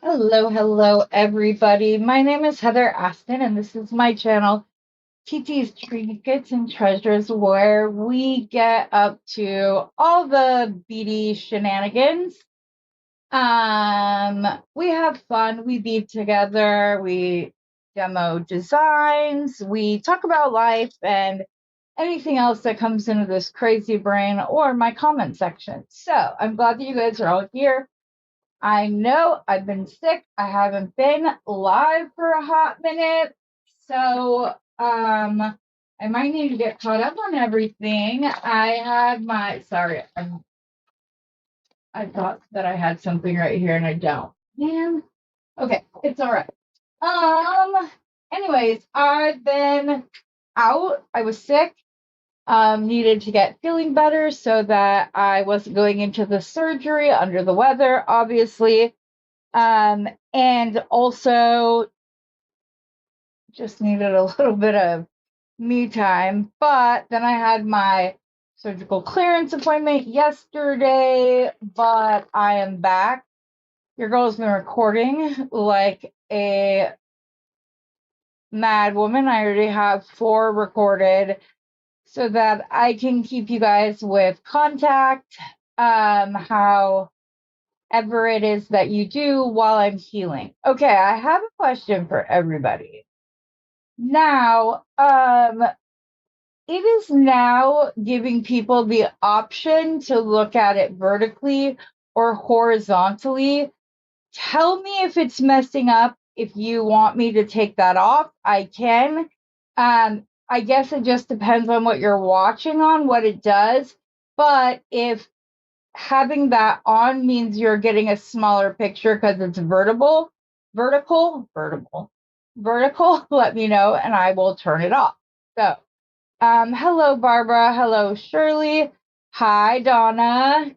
Hello, everybody. My name is Heather Aston, and this is my channel, TT's Trinkets and Treasures, where we get up to all the beady shenanigans. We have fun, we bead together, we demo designs, we talk about life and anything else that comes into this crazy brain or my comment section. So I'm glad that you guys are all here. I know I've been sick. I haven't been live for a hot minute. So, I might need to get caught up on everything. I thought that I had something right here and I don't. Man. Okay, it's all right. Anyways, I've been out. I was sick. Needed to get feeling better so that I wasn't going into the surgery under the weather, obviously. And also just needed a little bit of me time. But then I had my surgical clearance appointment yesterday, but I am back. Your girl's been recording like a mad woman. I already have 4 recorded so that I can keep you guys with contact, however it is that you do while I'm healing. Okay, I have a question for everybody. Now, it is now giving people the option to look at it vertically or horizontally. Tell me if it's messing up. If you want me to take that off, I can. I guess it just depends on what you're watching on, what it does. But if having that on means you're getting a smaller picture because it's vertical, let me know and I will turn it off. So, hello, Barbara. Hello, Shirley. Hi, Donna.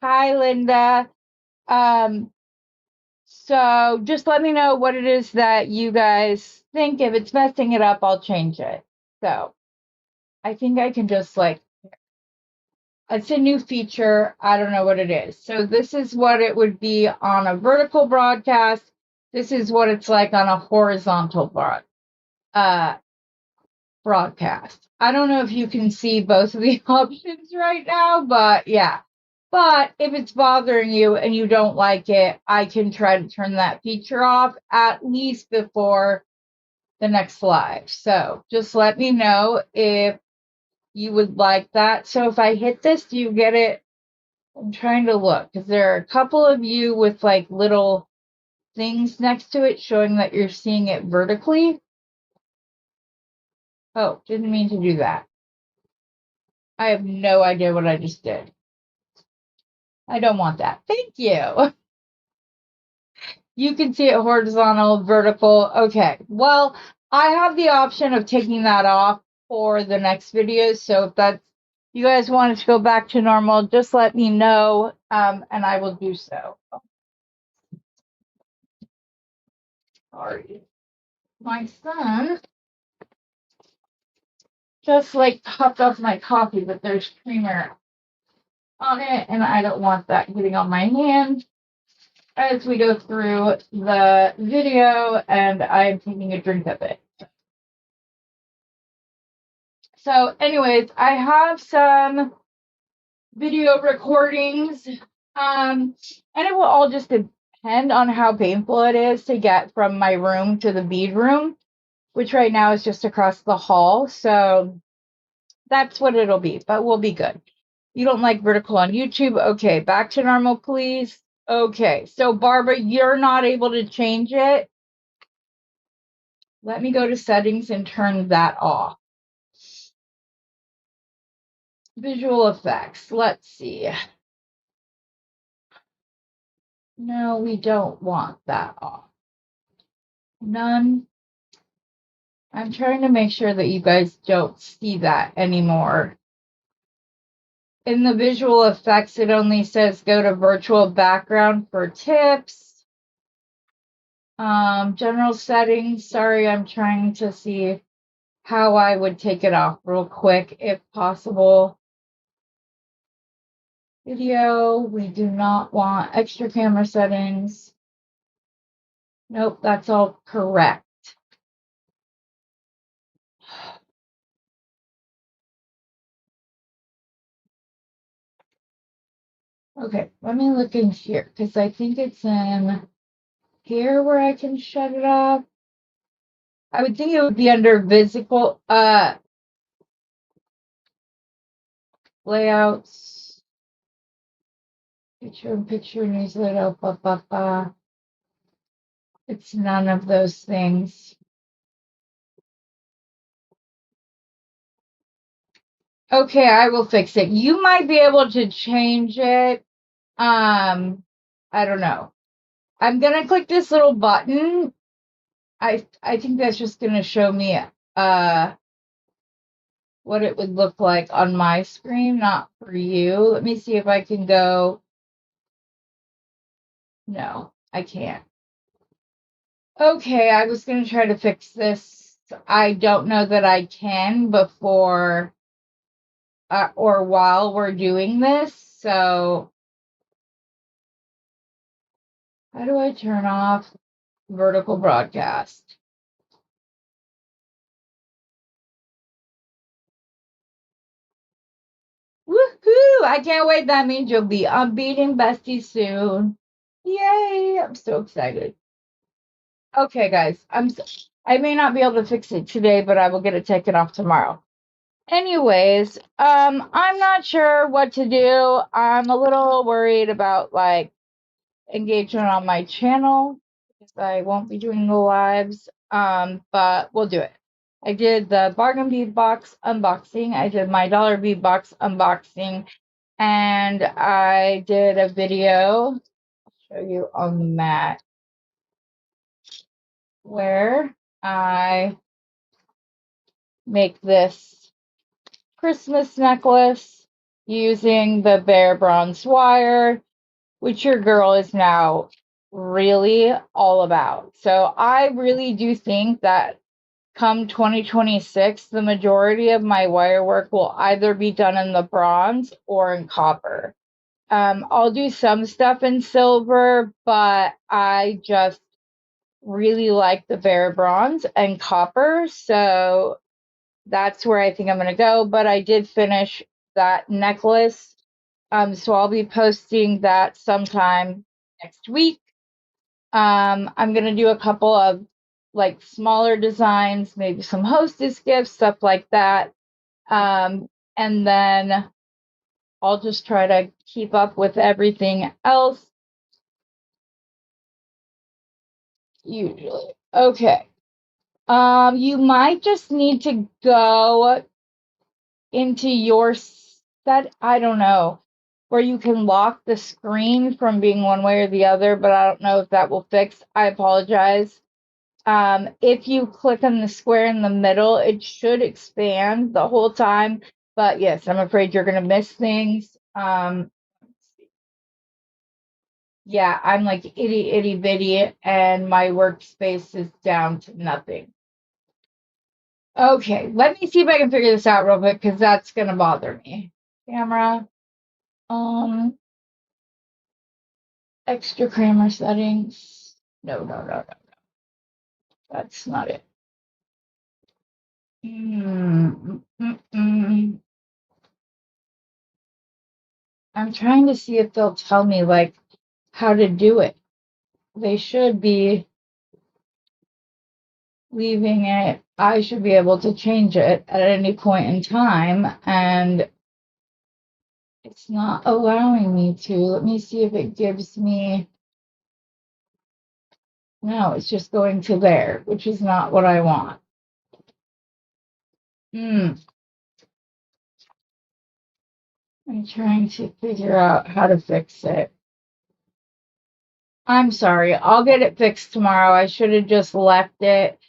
Hi, Linda. Um, so just let me know what it is that you guys think. If it's messing it up, I'll change it. So I think I can just it's a new feature. I don't know what it is. So this is what it would be on a vertical broadcast. This is what it's like on a horizontal broadcast. I don't know if you can see both of the options right now, but yeah. But if it's bothering you and you don't like it, I can try to turn that feature off at least before the next live. So just let me know if you would like that. So if I hit this, do you get it? I'm trying to look because there are a couple of you with like little things next to it showing that you're seeing it vertically. Oh, didn't mean to do that. I have no idea what I just did. I don't want that. Thank you. You can see it horizontal, vertical. Okay. Well, I have the option of taking that off for the next video. So if that's you guys want it to go back to normal, just let me know, and I will do so. Sorry. My son just like popped off my coffee, but there's creamer on it, and I don't want that getting on my hand as we go through the video, and I'm taking a drink of it. So, anyways, I have some video recordings, and it will all just depend on how painful it is to get from my room to the bead room, which right now is just across the hall. So that's what it'll be, but we'll be good. You don't like vertical on YouTube? Okay, back to normal, please. Okay, so Barbara, you're not able to change it. Let me go to settings and turn that off. Visual effects, let's see. No, we don't want that off. None. I'm trying to make sure that you guys don't see that anymore. In the visual effects, it only says go to virtual background for tips. General settings. Sorry, I'm trying to see how I would take it off real quick if possible. Video, we do not want extra camera settings. Nope, that's all correct. Okay, let me look in here because I think it's in here where I can shut it off. I would think it would be under physical layouts, picture newsletter, blah, blah, blah. It's none of those things. Okay, I will fix it. You might be able to change it. I don't know. I'm gonna click this little button. I think that's just gonna show me what it would look like on my screen, not for you. Let me see if I can go. No, I can't. Okay, I was gonna try to fix this. I don't know that I can before or while we're doing this. So how do I turn off vertical broadcast? Woohoo! I can't wait. That means you'll be on Beading Besties soon. Yay! I'm so excited. Okay, guys, I may not be able to fix it today, but I will get it taken off tomorrow. Anyways, I'm not sure what to do. I'm a little worried about like engagement on my channel because I won't be doing the lives. But we'll do it. I did the bargain bead box unboxing. I did my dollar bead box unboxing, and I did a video. I'll show you on the mat where I make this Christmas necklace using the bare bronze wire, which your girl is now really all about. So I really do think that come 2026, the majority of my wire work will either be done in the bronze or in copper. I'll do some stuff in silver, but I just really like the bare bronze and copper. So that's where I think I'm going to go. But I did finish that necklace. So I'll be posting that sometime next week. I'm going to do a couple of like smaller designs, maybe some hostess gifts, stuff like that. And then I'll just try to keep up with everything else. Usually. Okay. You might just need to go into your set, I don't know, where you can lock the screen from being one way or the other, but I don't know if that will fix. I apologize. If you click on the square in the middle, it should expand the whole time. But yes, I'm afraid you're gonna miss things. Yeah, I'm like itty bitty, and my workspace is down to nothing. Okay, let me see if I can figure this out real quick because that's gonna bother me. Camera, extra camera settings. No. That's not it. I'm trying to see if they'll tell me like how to do it. They should be leaving it. I should be able to change it at any point in time, and it's not allowing me to. Let me see if it gives me. No, it's just going to there, which is not what I want. I'm trying to figure out how to fix it. I'm sorry. I'll get it fixed tomorrow. I should have just left it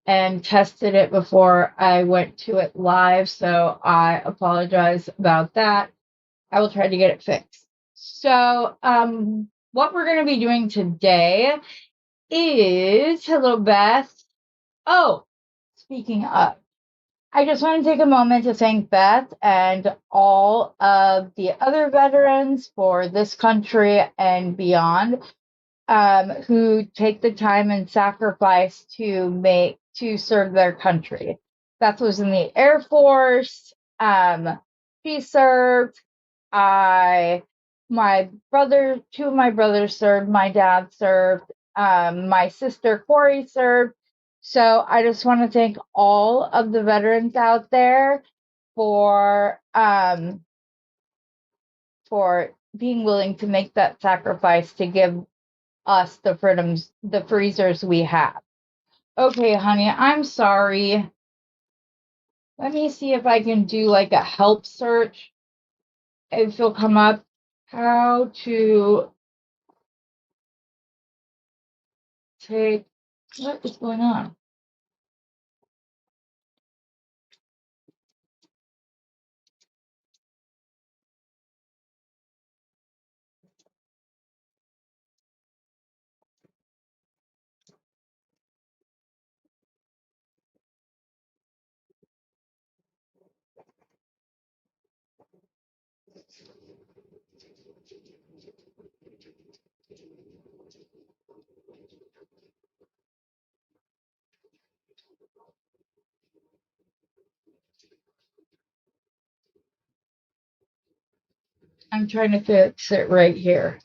and tested it before I went to it live. So I apologize about that. I will try to get it fixed. So, what we're going to be doing today is, hello, Beth. Oh, speaking of, I just want to take a moment to thank Beth and all of the other veterans for this country and beyond. who take the time and sacrifice to serve their country. Beth was in the Air Force. She served. Two of my brothers served. My dad served. My sister Corey served. So I just want to thank all of the veterans out there for being willing to make that sacrifice to give us the freezers we have. Okay, honey, I'm sorry. Let me see if I can do like a help search. If it'll come up how to take, what is going on? I'm trying to fix it right here.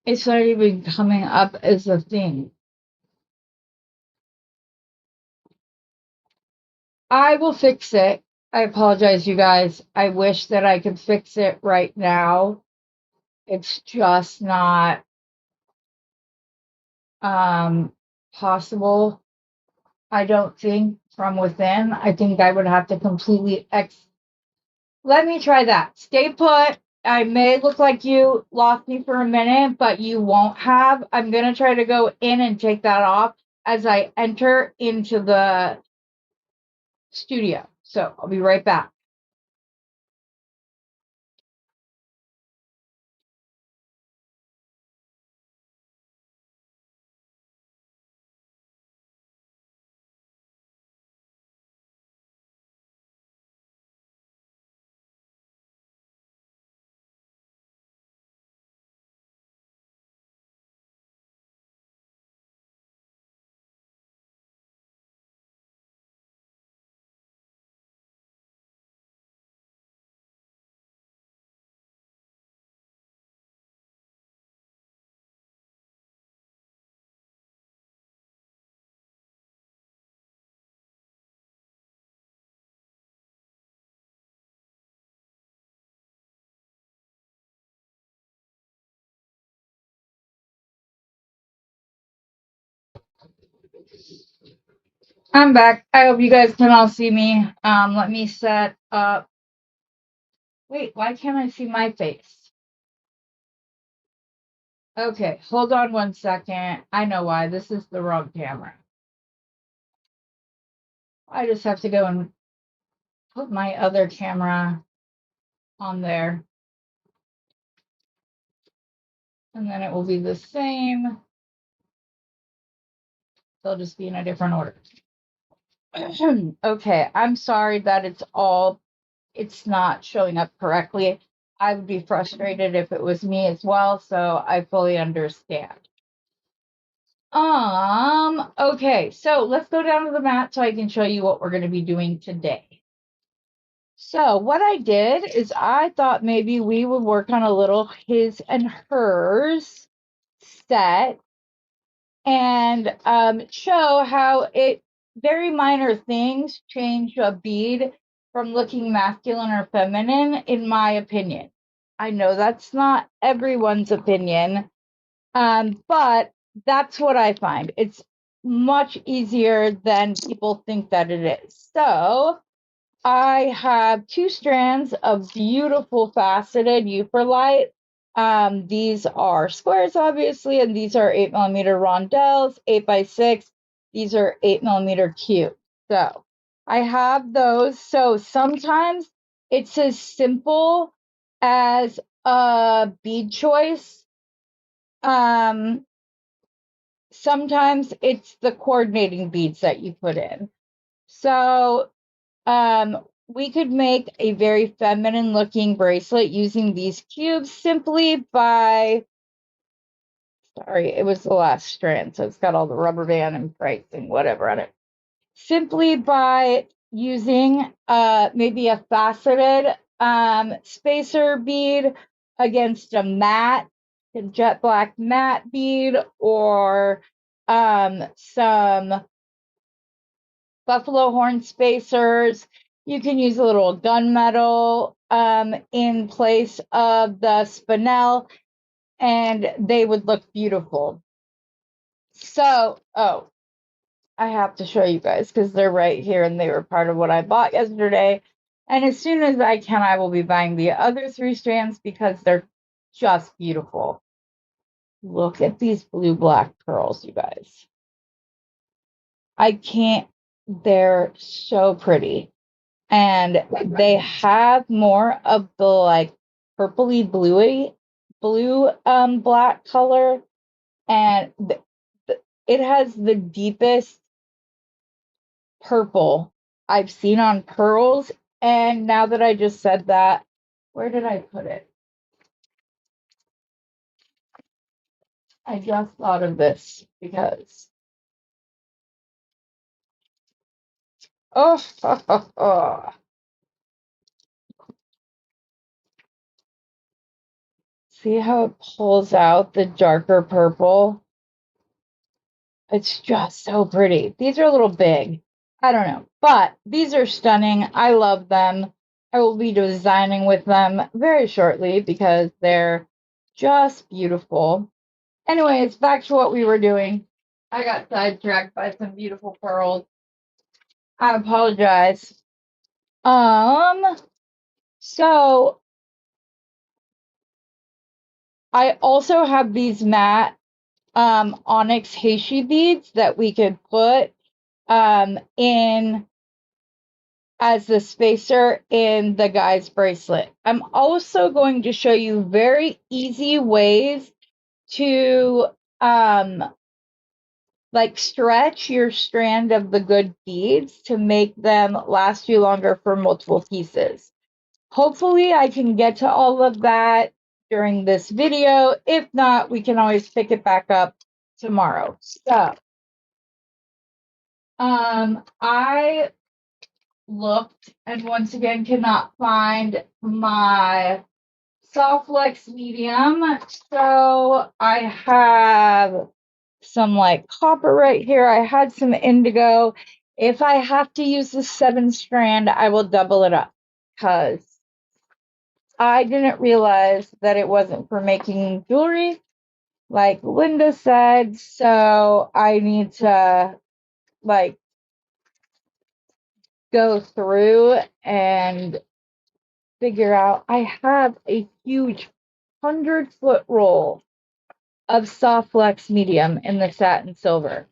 It's not even coming up as a thing. I will fix it. I apologize, you guys. I wish that I could fix it right now. It's just not possible. I don't think from within. I think I would have to completely Let me try that. Stay put. I may look like you lost me for a minute, but you won't have. I'm going to try to go in and take that off as I enter into the studio. So I'll be right back. I'm back. I hope you guys can all see me. Let me set up. Wait, why can't I see my face? Okay, hold on one second. I know why. This is the wrong camera. I just have to go and put my other camera on there. And then it will be the same. They'll just be in a different order. Okay, I'm sorry that it's not showing up correctly. I would be frustrated if it was me as well, so I fully understand. Okay, so let's go down to the mat so I can show you what we're going to be doing today. So what I did is I thought maybe we would work on a little his and hers set and show how very minor things change a bead from looking masculine or feminine, in my opinion. I know that's not everyone's opinion, but that's what I find. It's much easier than people think that it is. So I have 2 strands of beautiful faceted Euphorlite. These are squares, obviously, and these are 8mm rondelles, 8x6. These are 8mm cubes. So I have those. So sometimes it's as simple as a bead choice. Sometimes it's the coordinating beads that you put in. So we could make a very feminine looking bracelet using these cubes simply by, sorry, it was the last strand, so it's got all the rubber band and brights and whatever on it. Simply by using maybe a faceted spacer bead against a matte, a jet black matte bead, or some buffalo horn spacers. You can use a little gunmetal in place of the spinel, and they would look beautiful. So, oh, I have to show you guys because they're right here and they were part of what I bought yesterday. And as soon as I can, I will be buying the other 3 strands because they're just beautiful. Look at these blue-black pearls, you guys. I can't, they're so pretty. And they have more of the like purpley bluey blue black color, and it has the deepest purple I've seen on pearls. And now that I just said that, where did I put it? I just thought of this because oh, see how it pulls out the darker purple? It's just so pretty. These are a little big. I don't know, but these are stunning. I love them. I will be designing with them very shortly because they're just beautiful. Anyways, back to what we were doing. I got sidetracked by some beautiful pearls. I apologize. So I also have these matte onyx heishi beads that we could put in as the spacer in the guy's bracelet. I'm also going to show you very easy ways to like stretch your strand of the good beads to make them last you longer for multiple pieces. Hopefully I can get to all of that during this video. If not, we can always pick it back up tomorrow. So I looked and once again cannot find my soft flex medium. So I have some like copper right here. I had some indigo. If I have to use the 7 strand, I will double it up because I didn't realize that it wasn't for making jewelry, like Linda said. So I need to like go through and figure out. I have a huge 100-foot roll of soft flex medium in the satin silver.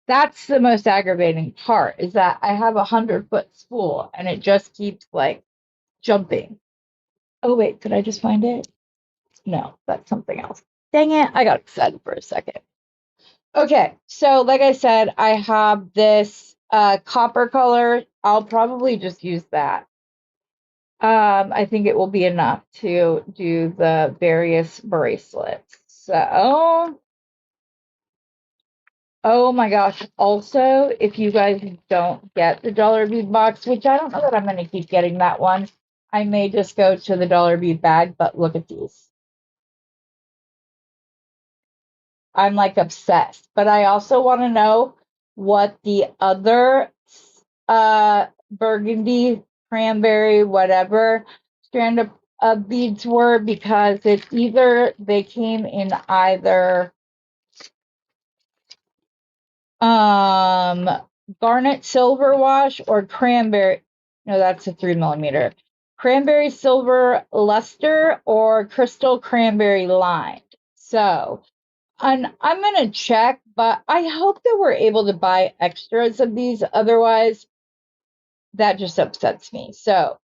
That's the most aggravating part, is that I have a 100-foot spool and it just keeps like jumping. Oh wait, did I just find it? No, that's something else. Dang it, I got excited for a second. Okay, so like I said, I have this copper color. I'll probably just use that. I think it will be enough to do the various bracelets. So, oh my gosh. Also, if you guys don't get the dollar bead box, which I don't know that I'm going to keep getting that one, I may just go to the dollar bead bag, but look at these. I'm like obsessed, but I also want to know what the other burgundy, cranberry, whatever strand of beads were, because it either they came in either garnet silver wash or cranberry. No, that's a 3mm. Cranberry silver luster or crystal cranberry lined. So, and I'm going to check, but I hope that we're able to buy extras of these. Otherwise, that just upsets me. So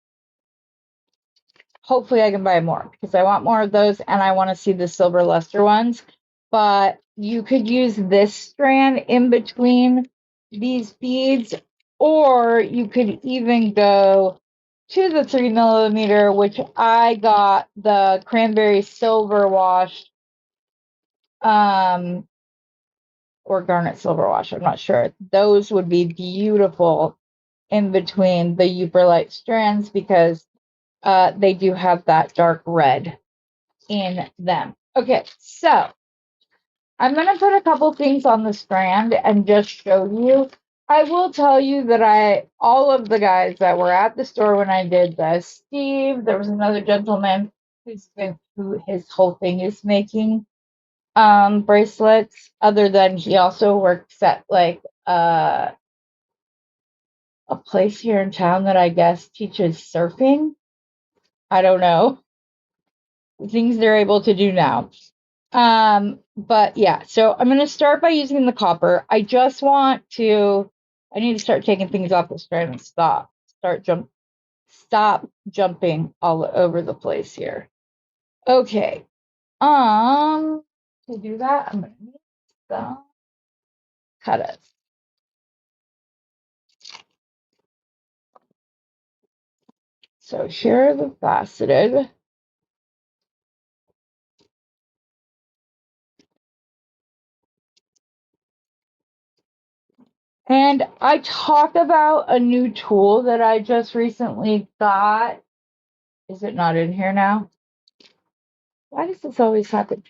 hopefully I can buy more because I want more of those and I want to see the silver luster ones. But you could use this strand in between these beads Or you could even go to the 3mm, which I got the cranberry silver wash, or garnet silver wash, I'm not sure. Those would be beautiful in between the Uberlite strands because they do have that dark red in them. Okay, so I'm going to put a couple things on the strand and just show you. I will tell you that all of the guys that were at the store when I did this, Steve, there was another gentleman who his whole thing is making bracelets, other than he also works at like a place here in town that I guess teaches surfing. I don't know. Things they're able to do now. But yeah, so I'm going to start by using the copper. I need to start taking things off the strand and stop jumping all over the place here. Okay. To do that, I'm going to need some cutters. So here are the faceted. And I talk about a new tool that I just recently got. Is it not in here now? Why does this always happen?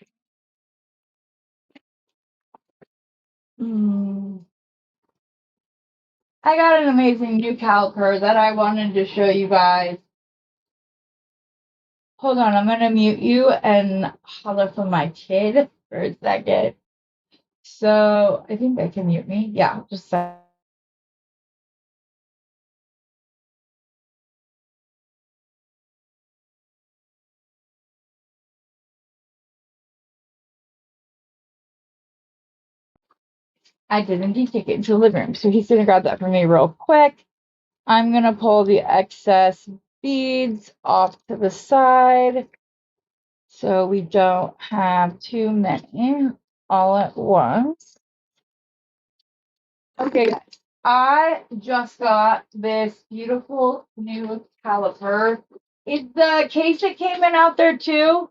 I got an amazing new caliper that I wanted to show you guys. Hold on, I'm going to mute you and holler for my kid for a second. So I think I can mute me. Yeah, just a second. I did indeed take it into the living room. So he's going to grab that for me real quick. I'm going to pull the excess beads off to the side so we don't have too many all at once. Okay, guys, I just got this beautiful new caliper. Is the case that came in out there too?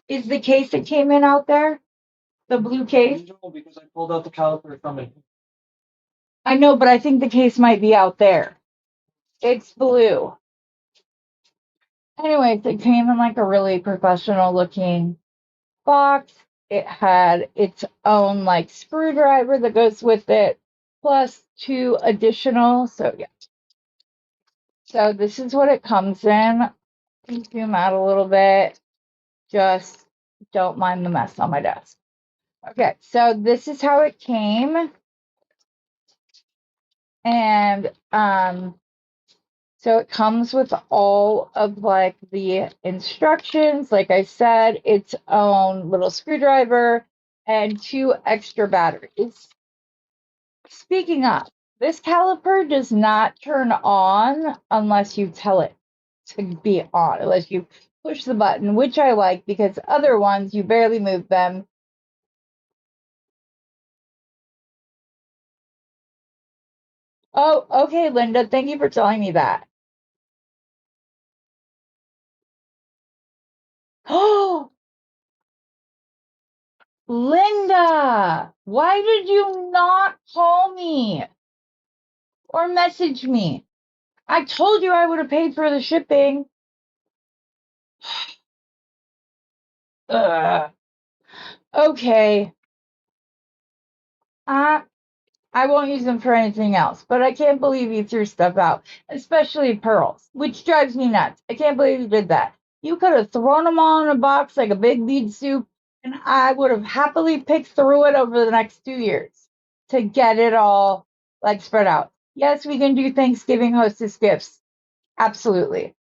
Is the case that came in out there? The blue case? No, because I pulled out the caliper from it. I know, but I think the case might be out there. It's blue. Anyways, it came in like a really professional looking box. It had its own like screwdriver that goes with it, plus 2 additional. So yeah. So this is what it comes in. Zoom out a little bit. Just don't mind the mess on my desk. Okay, so this is how it came. And so it comes with all of like the instructions. Like I said, its own little screwdriver and 2 extra batteries. Speaking of, this caliper does not turn on unless you tell it to be on, unless you push the button, which I like because other ones, you barely move them. Oh, okay, Linda, thank you for telling me that. Oh, Linda, why did you not call me or message me? I told you I would have paid for the shipping. Ugh. Okay. I won't use them for anything else, but I can't believe you threw stuff out, especially pearls, which drives me nuts. I can't believe you did that. You could have thrown them all in a box like a big bead soup, and I would have happily picked through it over the next 2 years to get it all like spread out. Yes, we can do Thanksgiving hostess gifts. Absolutely.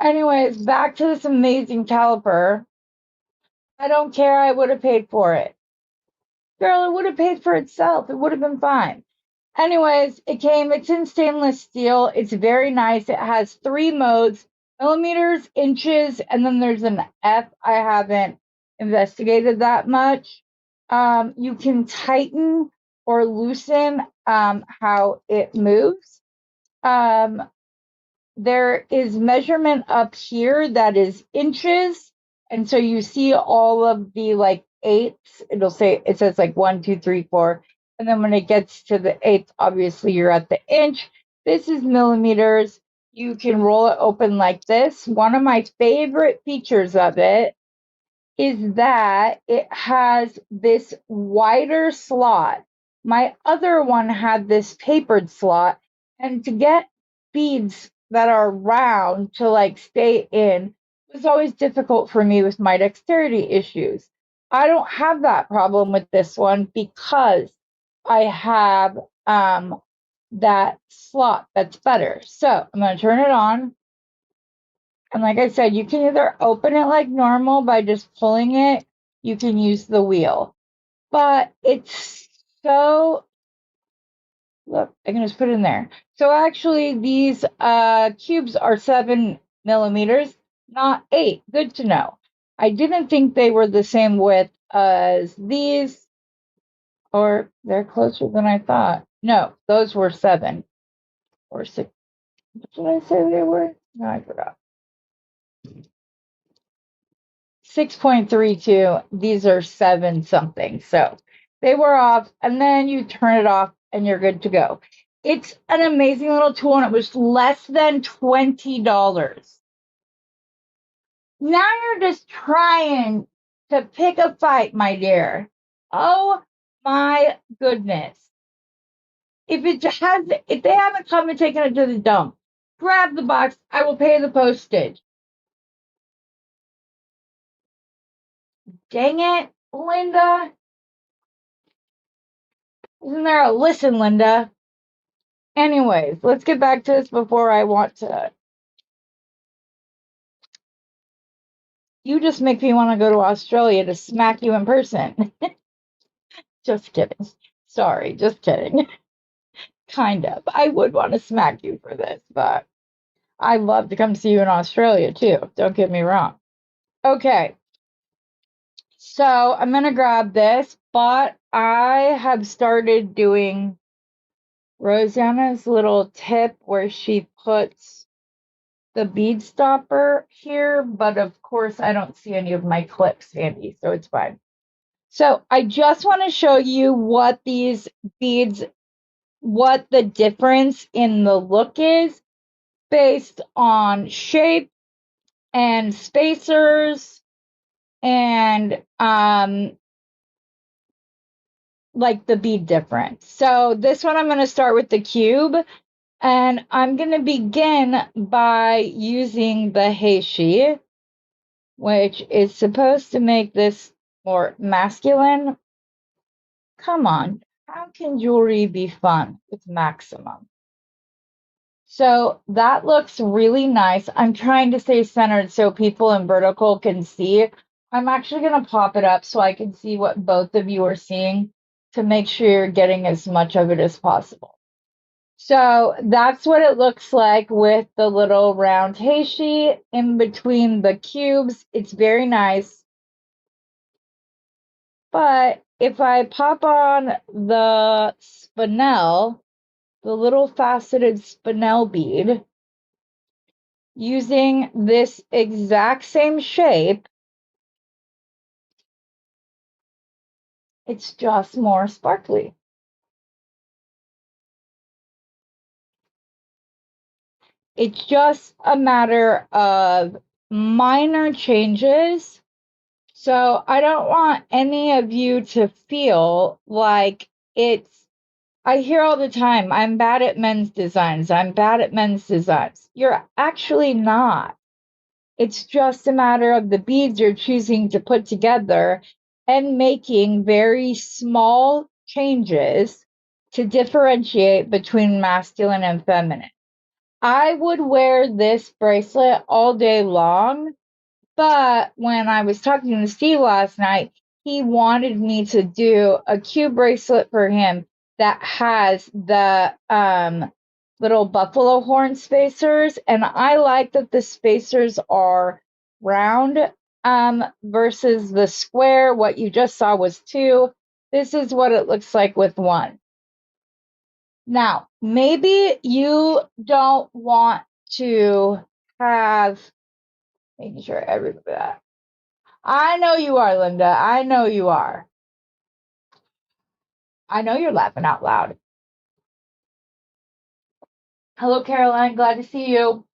Anyways, back to this amazing caliper. I don't care. I would have paid for it. Girl, it would have paid for itself. It would have been fine. Anyways, it's in stainless steel. It's very nice. It has 3 modes, millimeters, inches, and then there's an F. I haven't investigated that much. You can tighten or loosen how it moves. There is measurement up here that is inches. And so you see all of the like eighths. It says like 1, 2, 3, 4. And then when it gets to the eighth, obviously you're at the inch. This is millimeters. You can roll it open like this. One of my favorite features of it is that it has this wider slot. My other one had this tapered slot, and to get beads that are round to like stay in was always difficult for me with my dexterity issues. I don't have that problem with this one because I have that slot that's better. So I'm going to turn it on. And like I said, you can either open it like normal by just pulling it. You can use the wheel. But it's so, look, I can just put it in there. So actually these cubes are 7 millimeters, not 8. Good to know. I didn't think they were the same width as these, or they're closer than I thought. No, those were 7 or 6. What did I say they were? No, I forgot. 6.32. These are 7 something. So they were off, and then you turn it off and you're good to go. It's an amazing little tool, and it was less than $20. Now you're just trying to pick a fight, my dear. Oh my goodness. If they haven't come and taken it to the dump, grab the box. I will pay the postage. Dang it, Linda. Isn't there a listen, Linda? Anyways, let's get back to this before I want to. You just make me want to go to Australia to smack you in person. Just kidding. Sorry, just kidding. Kind of. I would want to smack you for this, but I'd love to come see you in Australia too. Don't get me wrong. Okay. So I'm going to grab this, but I have started doing Rosanna's little tip where she puts the bead stopper here, but of course I don't see any of my clips handy, so it's fine. So I just want to show you what these beads, what the difference in the look is based on shape and spacers and like the bead difference. So this one I'm going to start with the cube, and I'm going to begin by using the heishi, which is supposed to make this more masculine. Come on, how can jewelry be fun with maximum? So that looks really nice. I'm trying to stay centered so people in vertical can see. I'm actually going to pop it up so I can see what both of you are seeing to make sure you're getting as much of it as possible. So that's what it looks like with the little round heishi in between the cubes. It's very nice. But if I pop on the spinel, the little faceted spinel bead, using this exact same shape, it's just more sparkly. It's just a matter of minor changes. So I don't want any of you to feel like I hear all the time, I'm bad at men's designs. I'm bad at men's designs. You're actually not. It's just a matter of the beads you're choosing to put together and making very small changes to differentiate between masculine and feminine. I would wear this bracelet all day long, but when I was talking to Steve last night, he wanted me to do a cube bracelet for him that has the little buffalo horn spacers, and I like that the spacers are round versus the square. What you just saw was 2. This is what it looks like with one. Now, maybe you don't want to have, making sure everybody that. I know you are, Linda. I know you are. I know you're laughing out loud. Hello, Caroline. Glad to see you.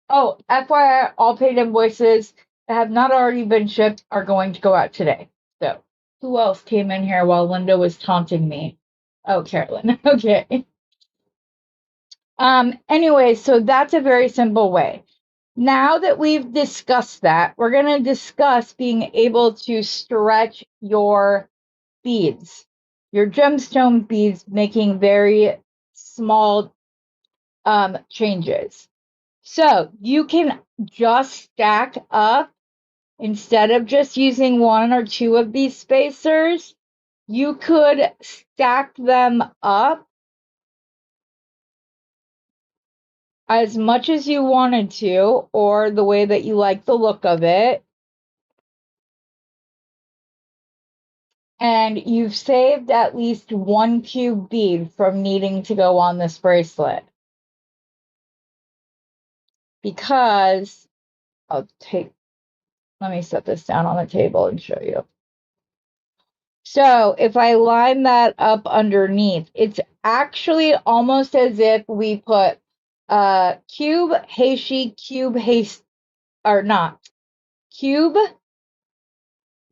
Oh, FYI, all paid invoices that have not already been shipped are going to go out today. So, who else came in here while Linda was taunting me? Oh, Carolyn. Okay. Anyway, so that's a very simple way. Now that we've discussed that, we're going to discuss being able to stretch your beads, your gemstone beads, making very small changes. So you can just stack up, instead of just using one or two of these spacers, you could stack them up as much as you wanted to, or the way that you like the look of it. And you've saved at least one cube bead from needing to go on this bracelet. Because let me set this down on the table and show you. So if I line that up underneath, it's actually almost as if we put cube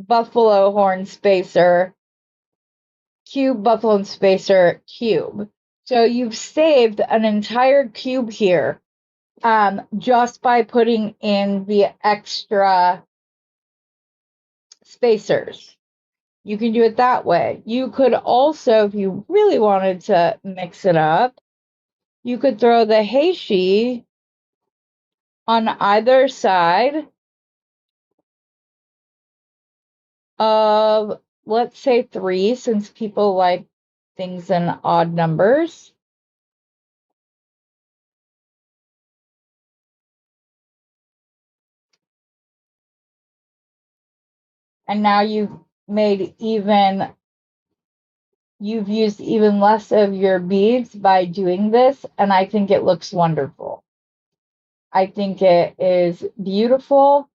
buffalo horn spacer, cube buffalo horn spacer, cube. So you've saved an entire cube here just by putting in the extra spacers. You can do it that way. You could also, if you really wanted to mix it up, you could throw the heishi on either side of, let's say 3, since people like things in odd numbers. And now you've used even less of your beads by doing this, and I think it looks wonderful. I think it is beautiful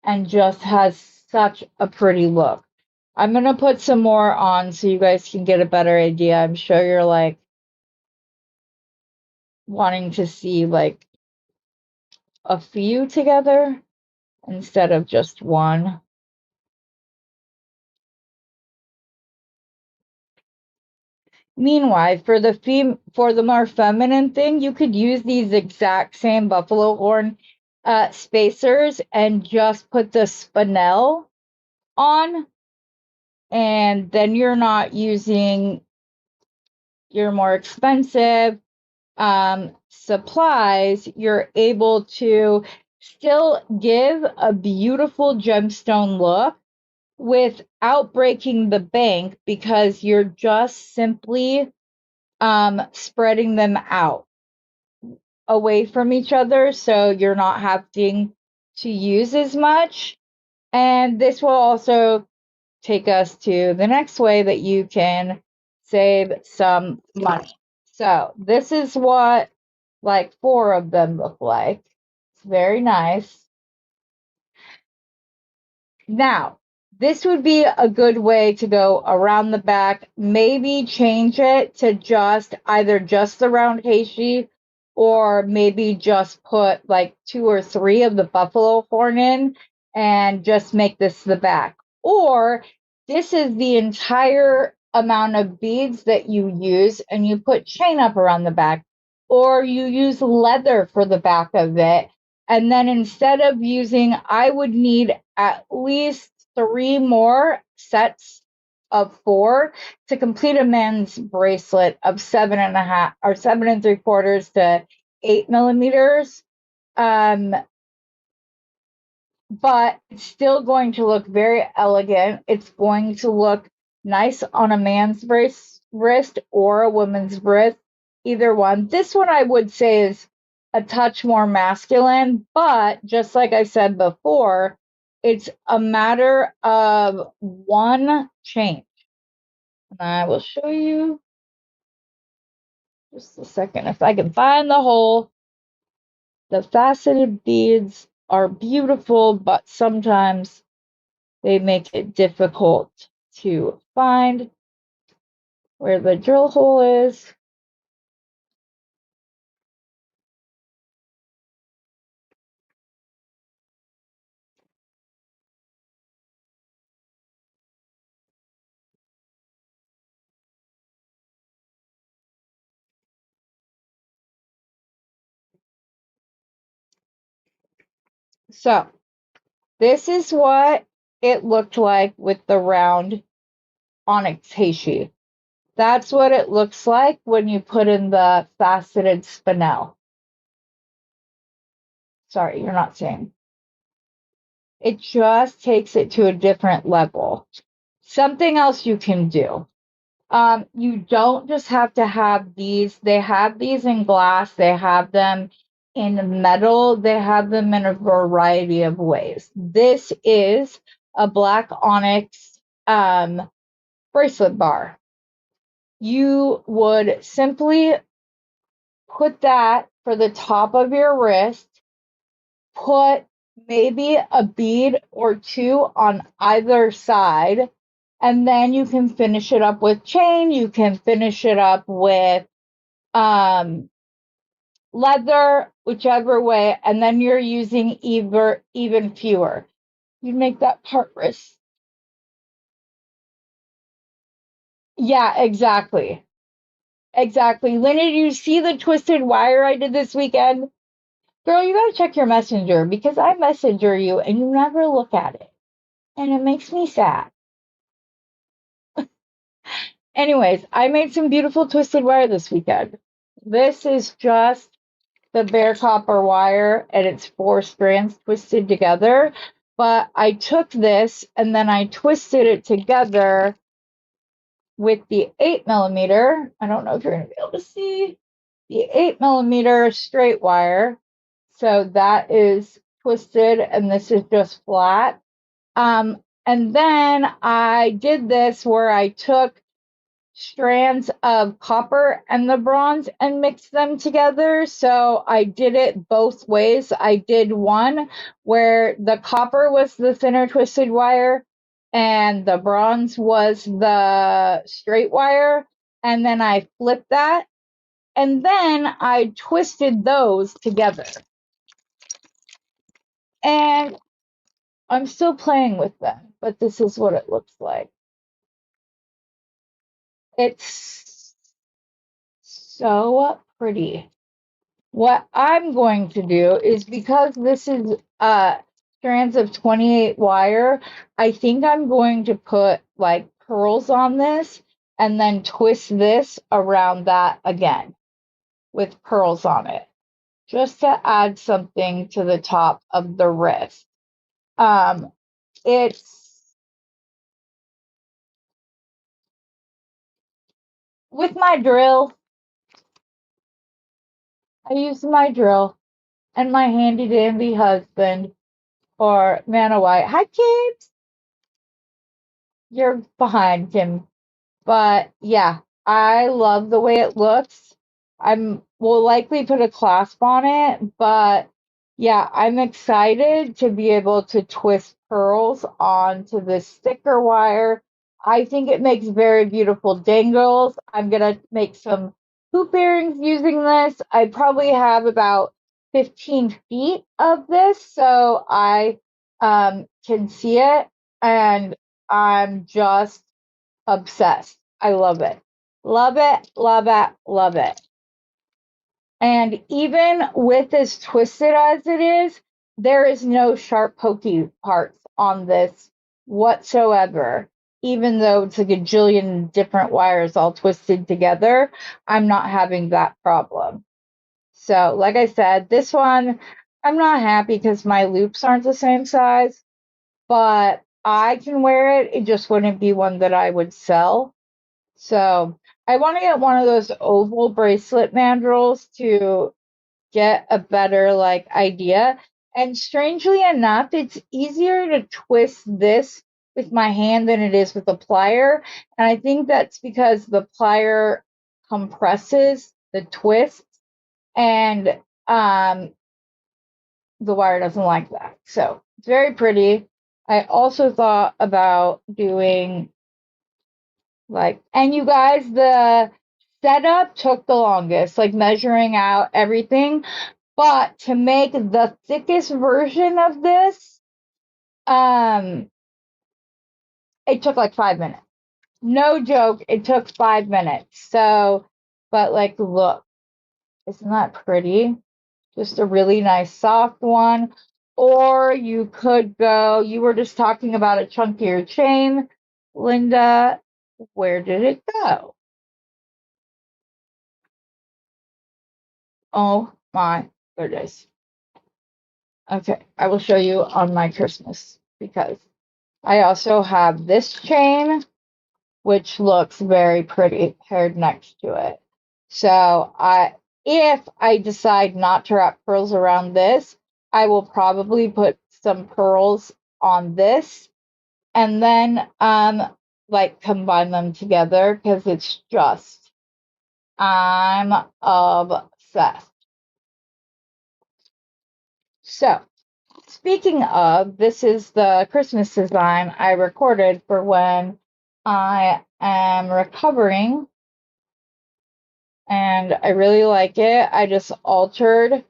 and just has such a pretty look. I'm going to put some more on so you guys can get a better idea. I'm sure you're like wanting to see like a few together instead of just one. Meanwhile, for the more feminine thing, you could use these exact same buffalo horn spacers and just put the spinel on, and then you're not using your more expensive supplies. You're able to still give a beautiful gemstone look without breaking the bank, because you're just simply spreading them out away from each other, so you're not having to use as much. And this will also take us to the next way that you can save some money. So this is what like 4 of them look like. It's very nice. Now, this would be a good way to go around the back. Maybe change it to either just the round heishi, or maybe just put like 2 or 3 of the buffalo horn in and just make this the back. Or this is the entire amount of beads that you use and you put chain up around the back, or you use leather for the back of it. And then instead of using, I would need at least 3 more sets of 4 to complete a men's bracelet of 7.5 or 7 3/4 to 8 millimeters. But it's still going to look very elegant. It's going to look nice on a man's wrist or a woman's wrist, either one. This one I would say is a touch more masculine, but just like I said before, it's a matter of one change. And I will show you just a second if I can find the hole. The faceted beads are beautiful, but sometimes they make it difficult to find where the drill hole is. So this is what it looked like with the round onyx heishi. That's what it looks like when you put in the faceted spinel. Sorry, you're not seeing. It just takes it to a different level. Something else you can do. You don't just have to have these. They have these in glass. They have them in metal. They have them in a variety of ways. This is a black onyx bracelet bar. You would simply put that for the top of your wrist, put maybe a bead or two on either side, and then you can finish it up with chain. You can finish it up with leather, whichever way, and then you're using even fewer. You make that part wrist. Yeah, exactly. Exactly. Linda, did you see the twisted wire I did this weekend? Girl, you gotta check your messenger because I messenger you and you never look at it. And it makes me sad. Anyways, I made some beautiful twisted wire this weekend. This is just the bare copper wire and it's 4 strands twisted together. But I took this and then I twisted it together with the 8mm. I don't know if you're gonna be able to see the 8mm straight wire. So that is twisted and this is just flat. And then I did this where I took strands of copper and the bronze and mixed them together. So I did it both ways. I did one where the copper was the thinner twisted wire and the bronze was the straight wire. And then I flipped that. And then I twisted those together. And I'm still playing with them, but this is what it looks like. It's so pretty. What I'm going to do is because this is strands of 28 wire, I think I'm going to put like pearls on this and then twist this around that again with pearls on it, just to add something to the top of the wrist. It's with my drill. I use my drill and my handy dandy husband or man white. Hi, kids. You're behind Kim. But yeah, I love the way it looks. Will likely put a clasp on it, but yeah, I'm excited to be able to twist pearls onto this sticker wire. I think it makes very beautiful dangles. I'm gonna make some hoop earrings using this. I probably have about 15 feet of this, so I can see it, and I'm just obsessed. I love it. Love it, love it, love it. And even with as twisted as it is, there is no sharp pokey parts on this whatsoever. Even though it's a gajillion different wires all twisted together, I'm not having that problem. So, like I said, this one, I'm not happy because my loops aren't the same size, but I can wear it. It just wouldn't be one that I would sell. So I want to get one of those oval bracelet mandrels to get a better like idea. And strangely enough, it's easier to twist this with my hand than it is with a plier. And I think that's because the plier compresses the twist and the wire doesn't like that. So it's very pretty. I also thought about doing and you guys, the setup took the longest, like measuring out everything. But to make the thickest version of this, it took like 5 minutes. No joke, it took 5 minutes. So, but like, look, isn't that pretty? Just a really nice soft one. Or you could go, you were just talking about a chunkier chain, Linda. Where did it go? Oh my goodness. Okay, I will show you on my Christmas because I also have this chain, which looks very pretty paired next to it. So if I decide not to wrap pearls around this, I will probably put some pearls on this and then like combine them together because it's just I'm obsessed. So speaking of, this is the Christmas design I recorded for when I am recovering, and I really like it. I just altered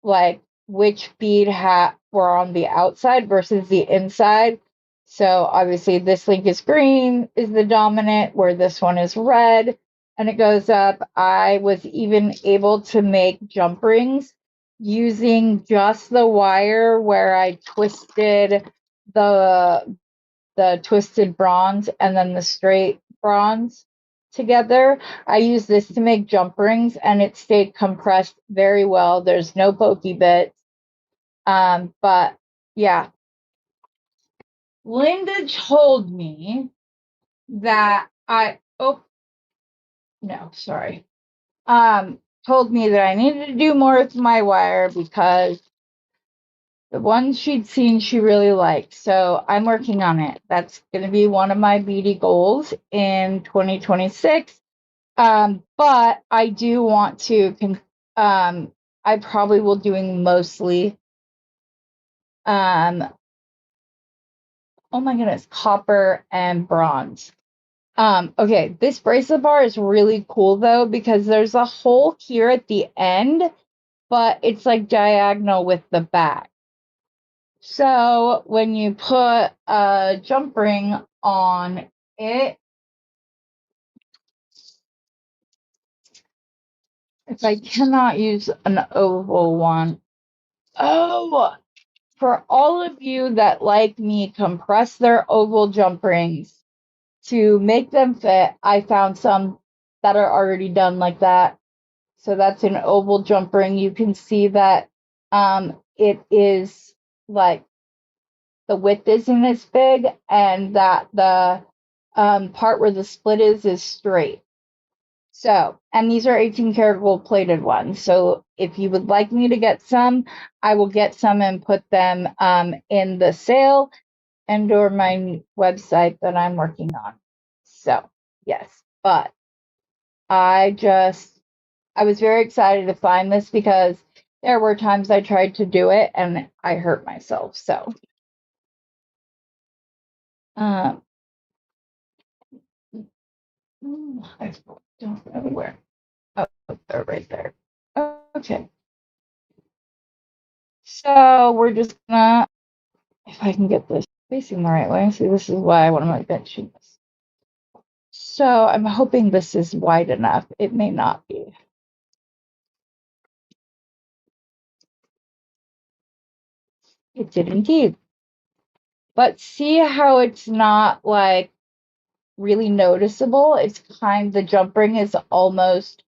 like which bead were on the outside versus the inside. So obviously this link is green is the dominant, where this one is red, and it goes up. I was even able to make jump rings using just the wire where I twisted the twisted bronze and then the straight bronze together. I used this to make jump rings and it stayed compressed very well. There's no pokey bits. But yeah, Linda told me that oh no, sorry. Told me that I needed to do more with my wire because the ones she'd seen she really liked. So I'm working on it. That's going to be one of my beauty goals in 2026. But I do want to I probably will doing mostly oh my goodness, copper and bronze. Okay, this bracelet bar is really cool though because there's a hole here at the end, but it's like diagonal with the back. So when you put a jump ring on it, if I cannot use an oval one, oh, for all of you that like me compress their oval jump rings to make them fit, I found some that are already done like that. So that's an oval jump ring. You can see that it is like the width isn't as big and that the part where the split is straight. So, and these are 18 karat gold plated ones. So if you would like me to get some, I will get some and put them in the sale and or my website that I'm working on. So yes, but I was very excited to find this because there were times I tried to do it and I hurt myself. So I don't know where. Oh, they're right there. Okay. So we're just gonna, if I can get this facing the right way. See, this is why I want my bed sheets. So I'm hoping this is wide enough. It may not be. It did indeed. But see how it's not like really noticeable? It's the jump ring is almost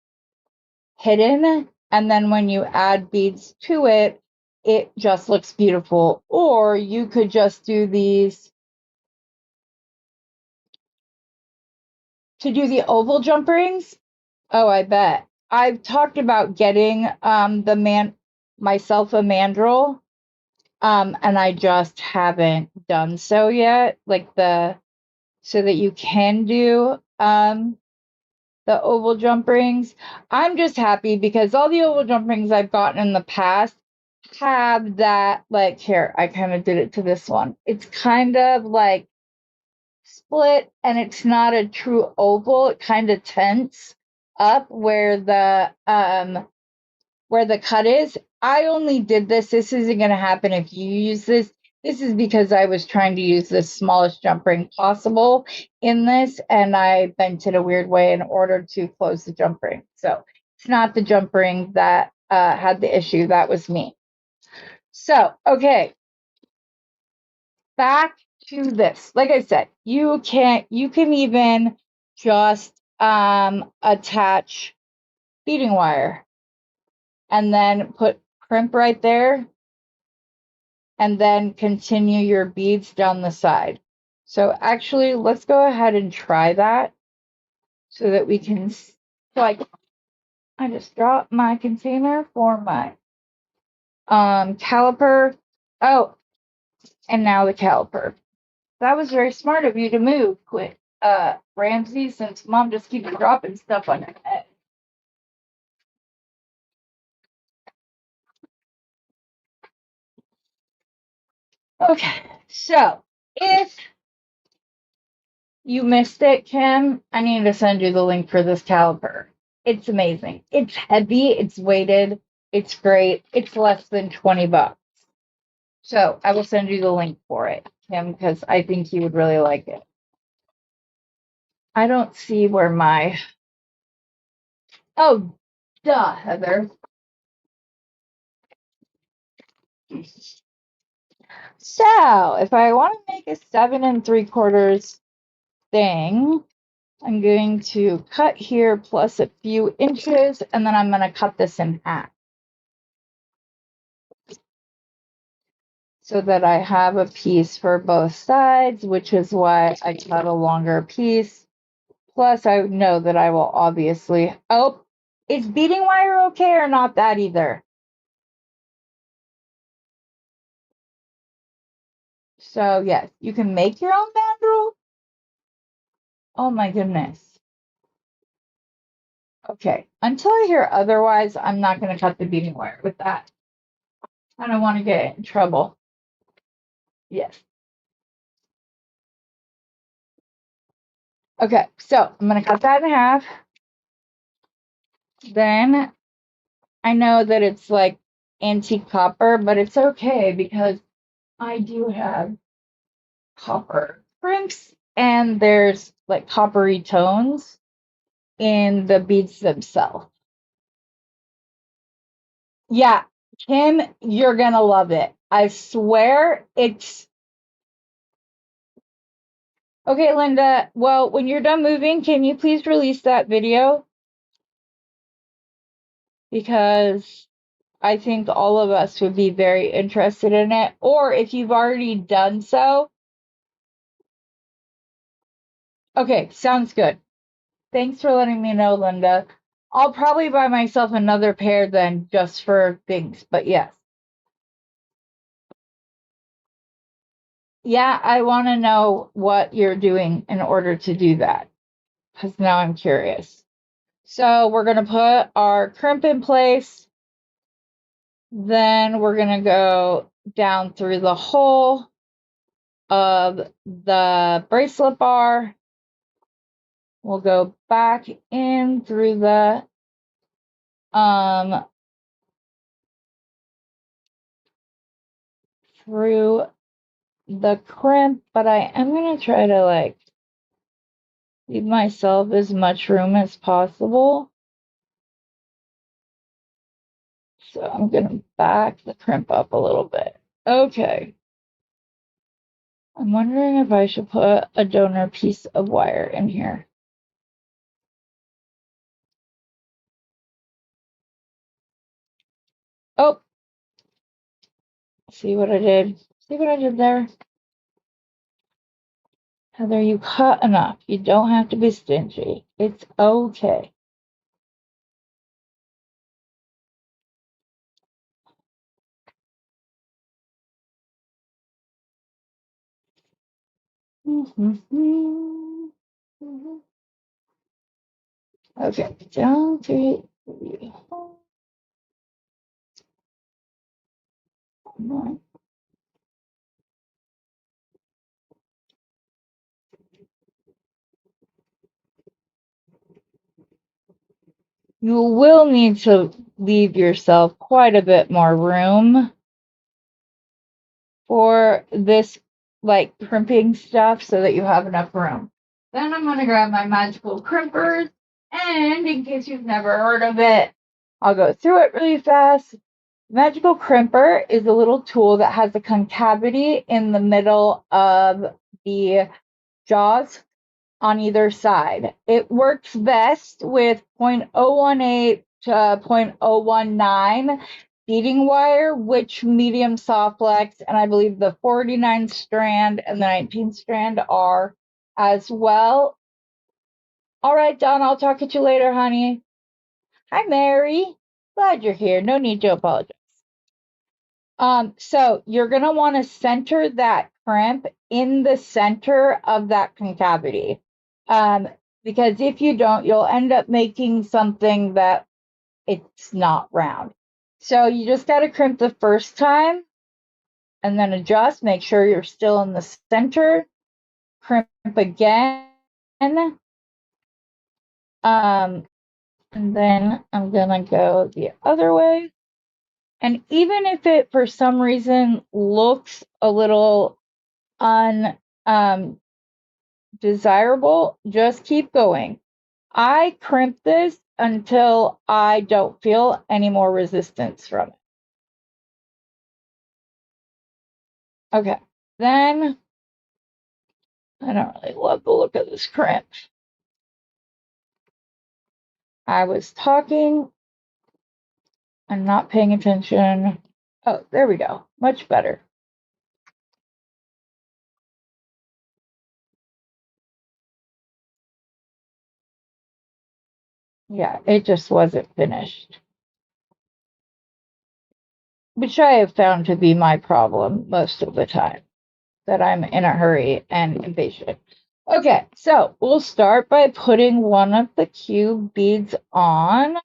hidden. And then when you add beads to it, it just looks beautiful. Or you could just do these to do the oval jump rings. Oh, I bet. I've talked about getting myself a mandrel, and I just haven't done so yet, like so that you can do the oval jump rings. I'm just happy because all the oval jump rings I've gotten in the past have that, like, here, I kind of did it to this one. It's kind of like split, and it's not a true oval. It kind of tents up where the cut is. I only did this. This isn't going to happen if you use this. This is because I was trying to use the smallest jump ring possible in this, and I bent it a weird way in order to close the jump ring. So it's not the jump ring that had the issue. That was me. So, okay, back to this. Like I said, you can even just attach beading wire and then put crimp right there, and then continue your beads down the side. So actually, let's go ahead and try that so that we can, like, I just dropped my container for my caliper. Oh, and now the caliper. That was very smart of you to move quick, Ramsey, since Mom just keeps dropping stuff on your head. Okay, so if you missed it, Kim, I need to send you the link for this caliper. It's amazing. It's heavy, it's weighted, it's great. It's less than 20 bucks. So I will send you the link for it, Kim, because I think you would really like it. I don't see where my, oh, duh, Heather. So if I want to make a 7 3/4 thing, I'm going to cut here plus a few inches, and then I'm going to cut this in half so that I have a piece for both sides, which is why I cut a longer piece. Plus, I know that I will obviously, oh, is beading wire okay or not that either? So yes, you can make your own mandrel. Oh my goodness. Okay, until I hear otherwise, I'm not going to cut the beading wire with that. I don't want to get in trouble. Yes. Okay, so I'm going to cut that in half. Then I know that it's like antique copper, but it's okay because I do have copper crimps, and there's like coppery tones in the beads themselves. Yeah, Kim, you're going to love it. I swear it's okay, Linda. Well, when you're done moving, can you please release that video? Because I think all of us would be very interested in it. Or if you've already done so. Okay, sounds good. Thanks for letting me know, Linda. I'll probably buy myself another pair then just for things, but yes. Yeah, I want to know what you're doing in order to do that, because now I'm curious. So we're going to put our crimp in place. Then we're going to go down through the hole of the bracelet bar. We'll go back in through the through the crimp, but I am going to try to like leave myself as much room as possible. So I'm going to back the crimp up a little bit. Okay. I'm wondering if I should put a donor piece of wire in here. Oh, see what I did? See what I did there? Heather, you cut enough. You don't have to be stingy. It's okay. Okay, down, 3, 3. You will need to leave yourself quite a bit more room for this, like, crimping stuff so that you have enough room. Then I'm going to grab my magical crimpers, and in case you've never heard of it, I'll go through it really fast. Magical crimper is a little tool that has a concavity in the middle of the jaws on either side. It works best with 0.018 to 0.019 beading wire, which medium soft flex, and I believe the 49 strand and the 19 strand are as well. All right, Don, I'll talk to you later, honey. Hi, Mary. Glad you're here. No need to apologize. So you're going to want to center that crimp in the center of that concavity. Because if you don't, you'll end up making something that it's not round. So you just got to crimp the first time and then adjust. Make sure you're still in the center. Crimp again. And then I'm going to go the other way. And even if it, for some reason, looks a little undesirable, just keep going. I crimp this until I don't feel any more resistance from it. Okay, then I don't really love the look of this crimp. I was talking and not paying attention. Oh, there we go. Much better. Yeah, it just wasn't finished, which I have found to be my problem most of the time, that I'm in a hurry and impatient. Okay, so we'll start by putting one of the cube beads on.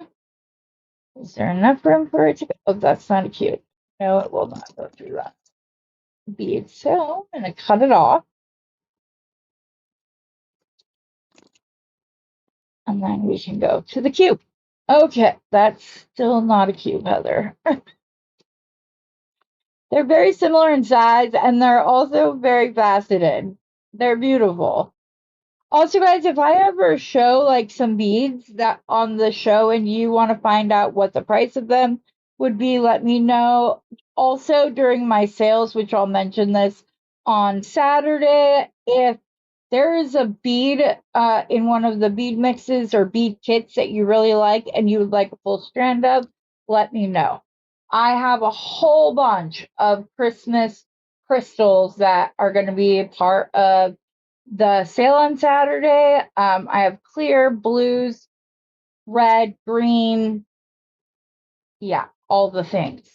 Is there enough room for it to go? Oh, that's not a cube. No, it will not go through that bead. So I'm going to cut it off. And then we can go to the cube. Okay, that's still not a cube, Heather. They're very similar in size, and they're also very faceted. They're beautiful. Also, guys, if I ever show like some beads that on the show and you want to find out what the price of them would be, let me know. Also, during my sales, which I'll mention this on Saturday, if there is a bead in one of the bead mixes or bead kits that you really like and you would like a full strand of, let me know. I have a whole bunch of Christmas crystals that are going to be part of the sale on Saturday. I have clear, blues, red, green. Yeah, all the things.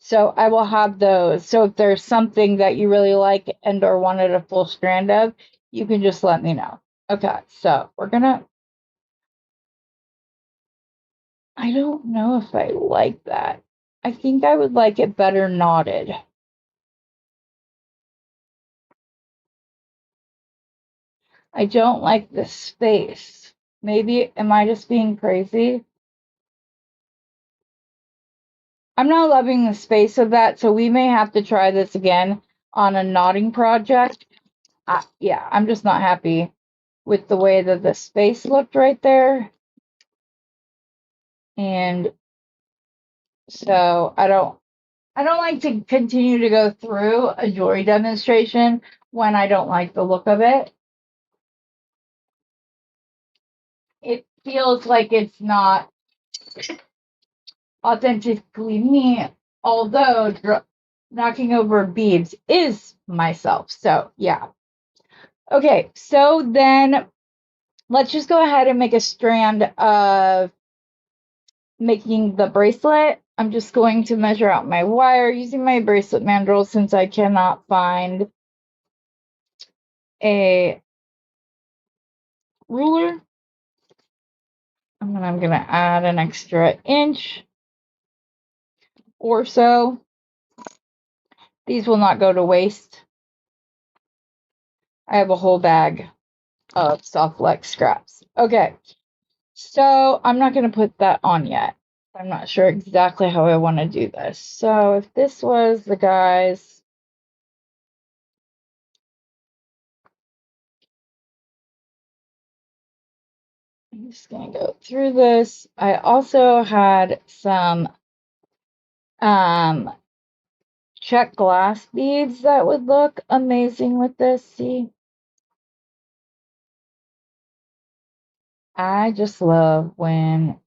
So I will have those. So if there's something that you really like and or wanted a full strand of, you can just let me know. Okay, so we're gonna, I don't know if I like that. I think I would like it better knotted. I don't like the space. Maybe, am I just being crazy? I'm not loving the space of that, so we may have to try this again on a knotting project. Yeah, I'm just not happy with the way that the space looked right there. And so I don't like to continue to go through a jewelry demonstration when I don't like the look of it. It feels like it's not authentically me, although knocking over beads is myself. So yeah. Okay, so then let's just go ahead and make a strand of making the bracelet. I'm just going to measure out my wire using my bracelet mandrel since I cannot find a ruler, and then I'm going to add an extra inch or so. These will not go to waste. I have a whole bag of soft flex scraps. Okay, so I'm not going to put that on yet. I'm not sure exactly how I want to do this. So if this was the guys, I'm just going to go through this. I also had some check glass beads that would look amazing with this. See, I just love when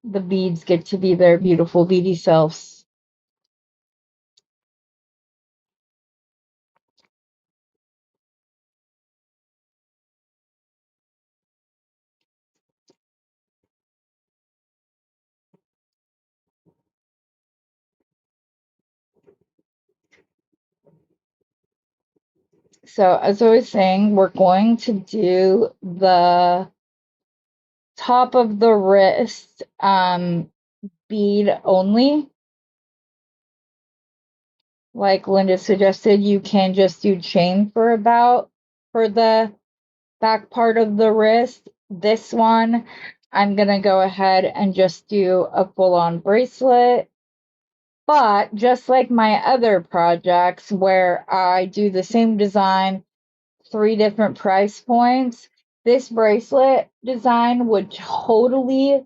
the beads get to be their beautiful beady selves. So as I was saying, we're going to do the top of the wrist bead only. Like Linda suggested, you can just do chain for the back part of the wrist. This one, I'm gonna go ahead and just do a full-on bracelet. But just like my other projects where I do the same design, 3 different price points, this bracelet design would totally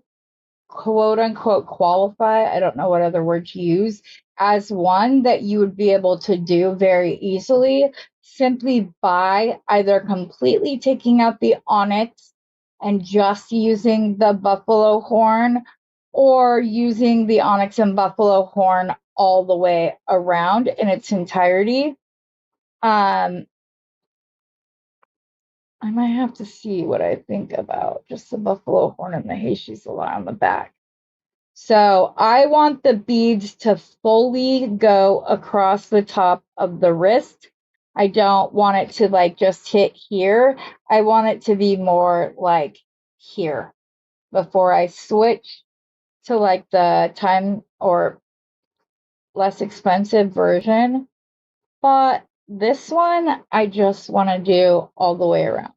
quote unquote qualify, I don't know what other word to use, as one that you would be able to do very easily simply by either completely taking out the onyx and just using the buffalo horn, or using the onyx and buffalo horn all the way around in its entirety. I might have to see what I think about just the buffalo horn and the Heishi's-ala on the back. So I want the beads to fully go across the top of the wrist. I don't want it to like just hit here. I want it to be more like here before I switch to like the time or less expensive version. But this one, I just want to do all the way around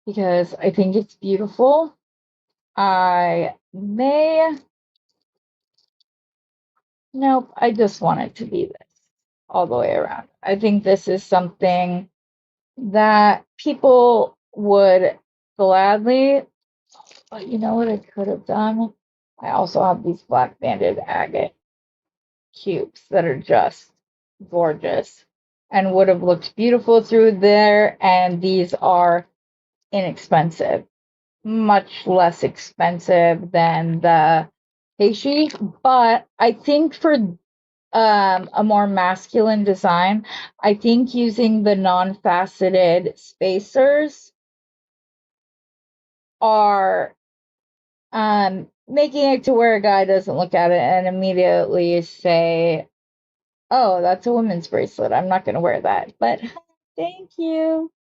because I think it's beautiful. I may Nope, I just want it to be this all the way around. I think this is something that people would gladly, but you know what I could have done? I also have these black banded agate cubes that are just gorgeous and would have looked beautiful through there. And these are inexpensive, much less expensive than the Heishi. But I think for a more masculine design, I think using the non-faceted spacers are making it to where a guy doesn't look at it and immediately say, oh, that's a women's bracelet, I'm not going to wear that. But thank you.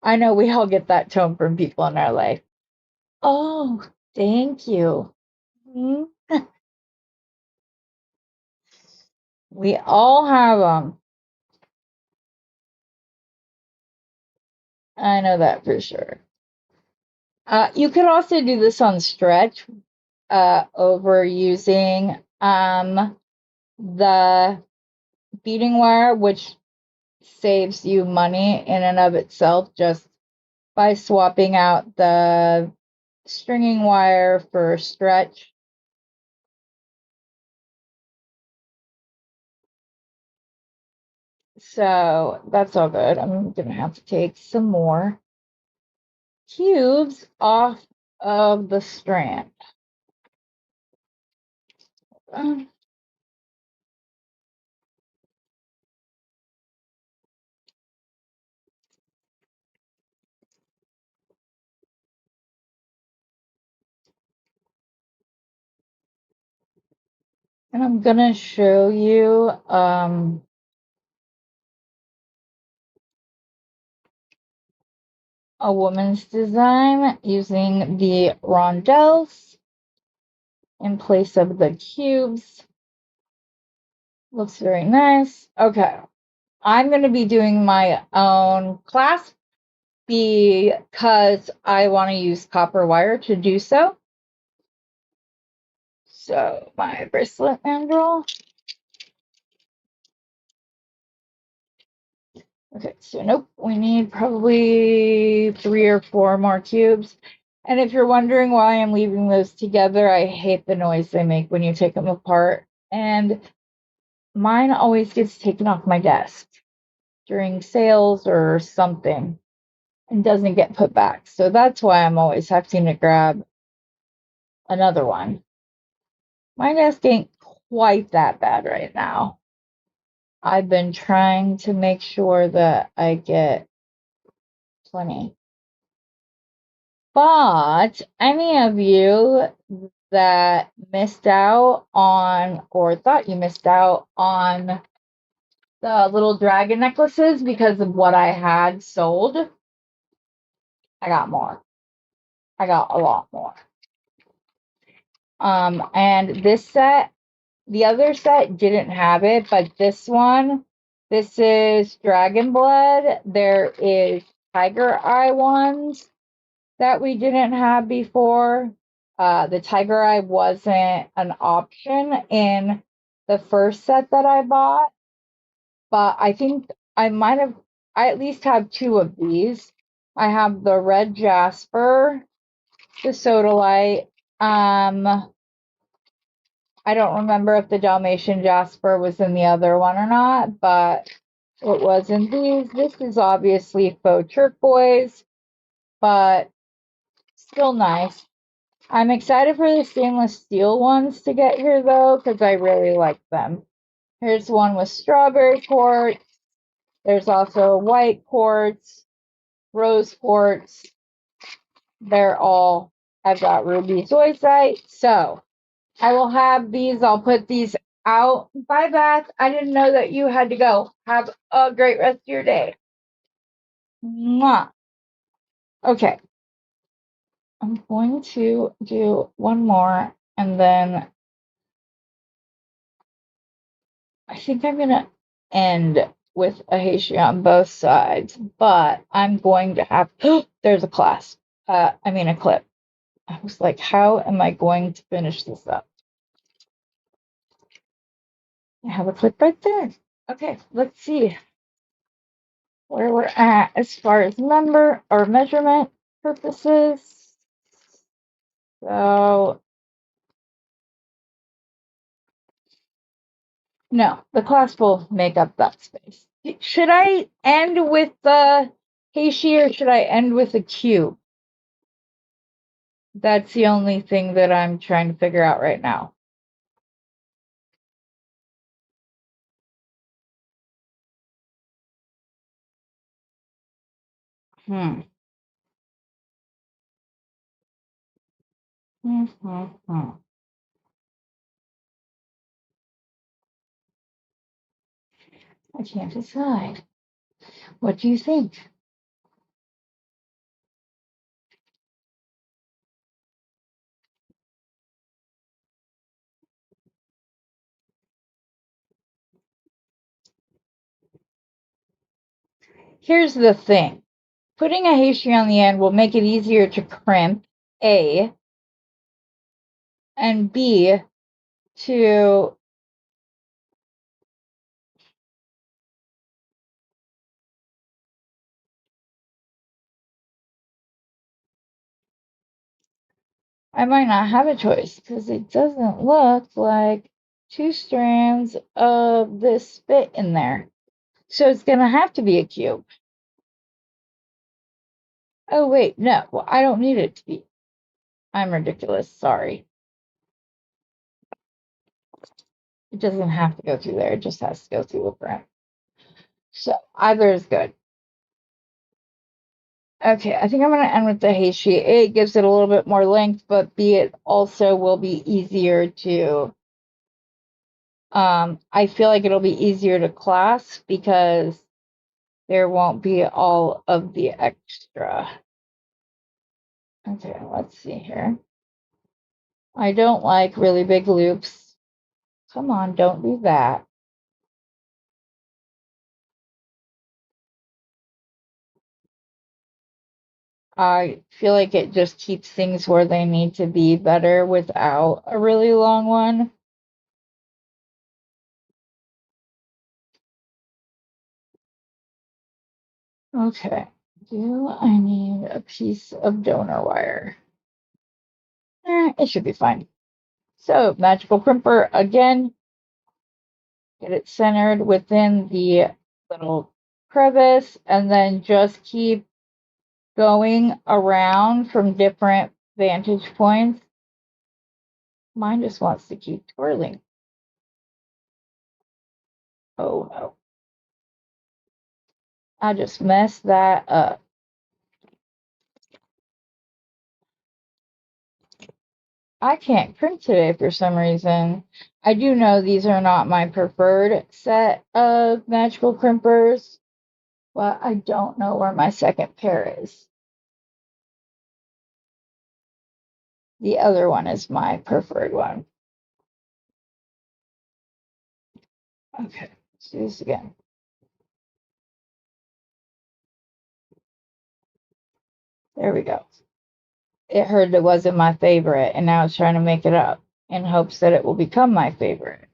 I know we all get that tone from people in our life. Oh, thank you. Mhm. We all have them. I know that for sure. You could also do this on stretch over using the beading wire, which saves you money in and of itself just by swapping out the stringing wire for stretch. So that's all good. I'm gonna have to take some more cubes off of the strand. And I'm gonna show you a woman's design using the rondelles in place of the cubes. Looks very nice. Okay. I'm going to be doing my own clasp because I want to use copper wire to do so. So my bracelet mandrel. Okay, so nope, we need probably 3 or 4 more cubes. And if you're wondering why I'm leaving those together, I hate the noise they make when you take them apart. And mine always gets taken off my desk during sales or something and doesn't get put back. So that's why I'm always having to grab another one. My desk ain't quite that bad right now. I've been trying to make sure that I get plenty. But any of you that missed out on or thought you missed out on the little dragon necklaces because of what I had sold, I got more. I got a lot more. And this set, the other set didn't have it, but this one, this is Dragon Blood. There is Tiger Eye ones that we didn't have before. The Tiger Eye wasn't an option in the first set that I bought, but I think I at least have 2 of these. I have the Red Jasper, the Sodalite. I don't remember if the Dalmatian Jasper was in the other one or not, but it was in these. This is obviously faux turquoise, but still nice. I'm excited for the stainless steel ones to get here, though, because I really like them. Here's one with strawberry quartz. There's also white quartz, rose quartz. I've got ruby zoisite. So I will have these. I'll put these out. Bye, Beth. I didn't know that you had to go. Have a great rest of your day. Mwah. Okay. I'm going to do one more and then I think I'm going to end with a Heishi on both sides, but I'm going to have, there's a clasp. A clip. I was like, how am I going to finish this up? I have a clip right there. Okay, let's see where we're at as far as number or measurement purposes. So, no, the clasp will make up that space. Should I end with the Heishi or should I end with a cube? That's the only thing that I'm trying to figure out right now. Hmm. I can't decide. What do you think? Here's the thing. Putting a Heishi on the end will make it easier to crimp, A, and B, to I might not have a choice because it doesn't look like 2 strands of this fit in there. So it's going to have to be a cube. Oh, wait, no. Well, I don't need it to be. I'm ridiculous. Sorry. It doesn't have to go through there. It just has to go through the print. So either is good. Okay, I think I'm going to end with the Heishi. A, it gives it a little bit more length, but B, it also will be easier to, I feel like it'll be easier to clasp because there won't be all of the extra. Okay, let's see here. I don't like really big loops. Come on, don't do that. I feel like it just keeps things where they need to be better without a really long one. Okay, do I need a piece of donor wire? It should be fine. So, magical crimper again. Get it centered within the little crevice and then just keep going around from different vantage points. Mine just wants to keep twirling. Oh no. I just messed that up. I can't crimp today for some reason. I do know these are not my preferred set of magical crimpers, but I don't know where my second pair is. The other one is my preferred one. Okay, let's do this again. There we go. It heard it wasn't my favorite, and now it's trying to make it up in hopes that it will become my favorite.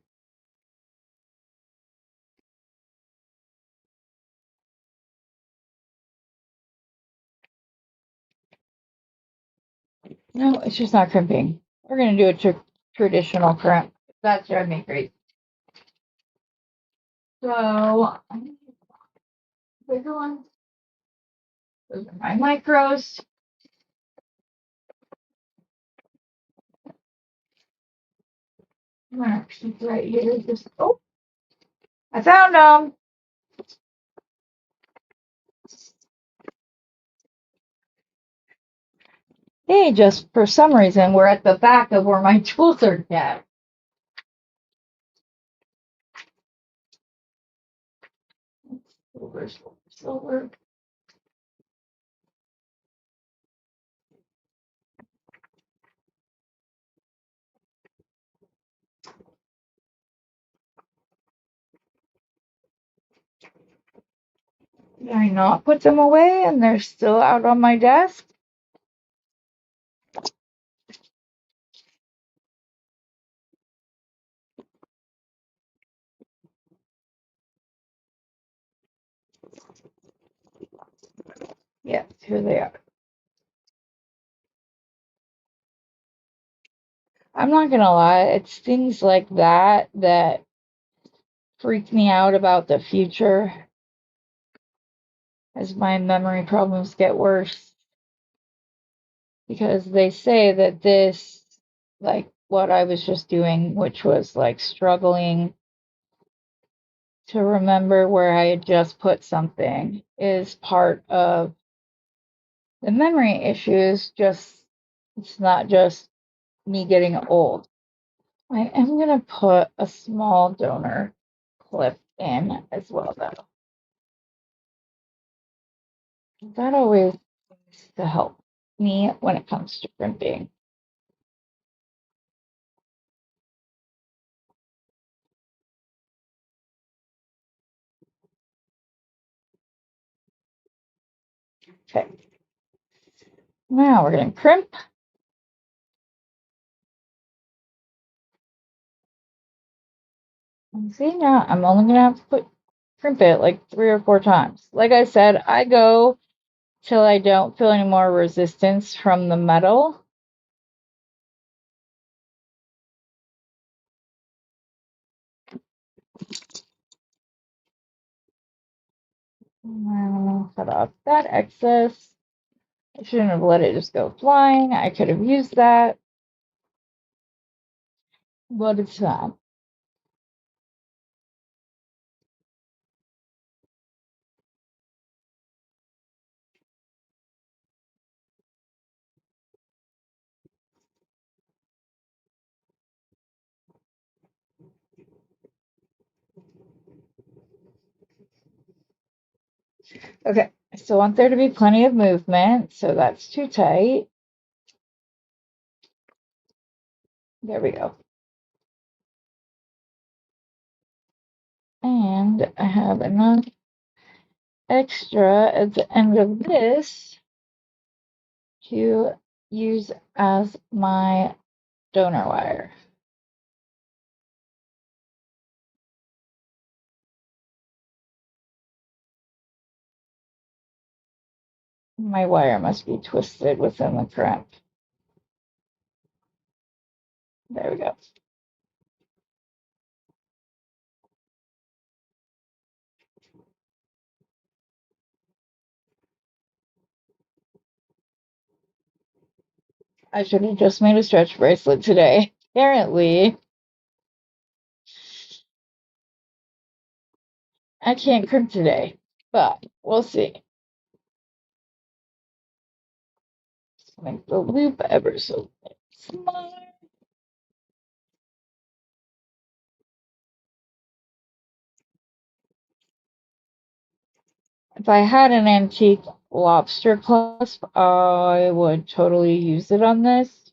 No, it's just not crimping. We're going to do a traditional crimp. That's driving me crazy. So, bigger ones. Those are my micros. I'm going to peek right here. Just, oh, I found them. They just, for some reason, were at the back of where my tools are kept. Silver, silver, silver. Did I not put them away and they're still out on my desk? Yes, here they are. I'm not gonna lie, it's things like that that freak me out about the future as my memory problems get worse. Because they say that this, like what I was just doing, which was like struggling to remember where I had just put something, is part of the memory issues. Just, it's not just me getting old. I am going to put a small donor clip in as well, though. That always seems to help me when it comes to crimping. Okay. Now we're going to crimp. And see, now I'm only going to have to crimp it like 3 or 4 times. Like I said, I go till I don't feel any more resistance from the metal. Cut off that excess. I shouldn't have let it just go flying. I could have used that, but it's fine. Okay, I still want there to be plenty of movement, so that's too tight. There we go. And I have enough extra at the end of this to use as my donor wire. My wire must be twisted within the crimp. There we go. I should have just made a stretch bracelet today. Apparently, I can't crimp today, but we'll see. Just make the loop ever so small. If I had an antique lobster clasp, I would totally use it on this.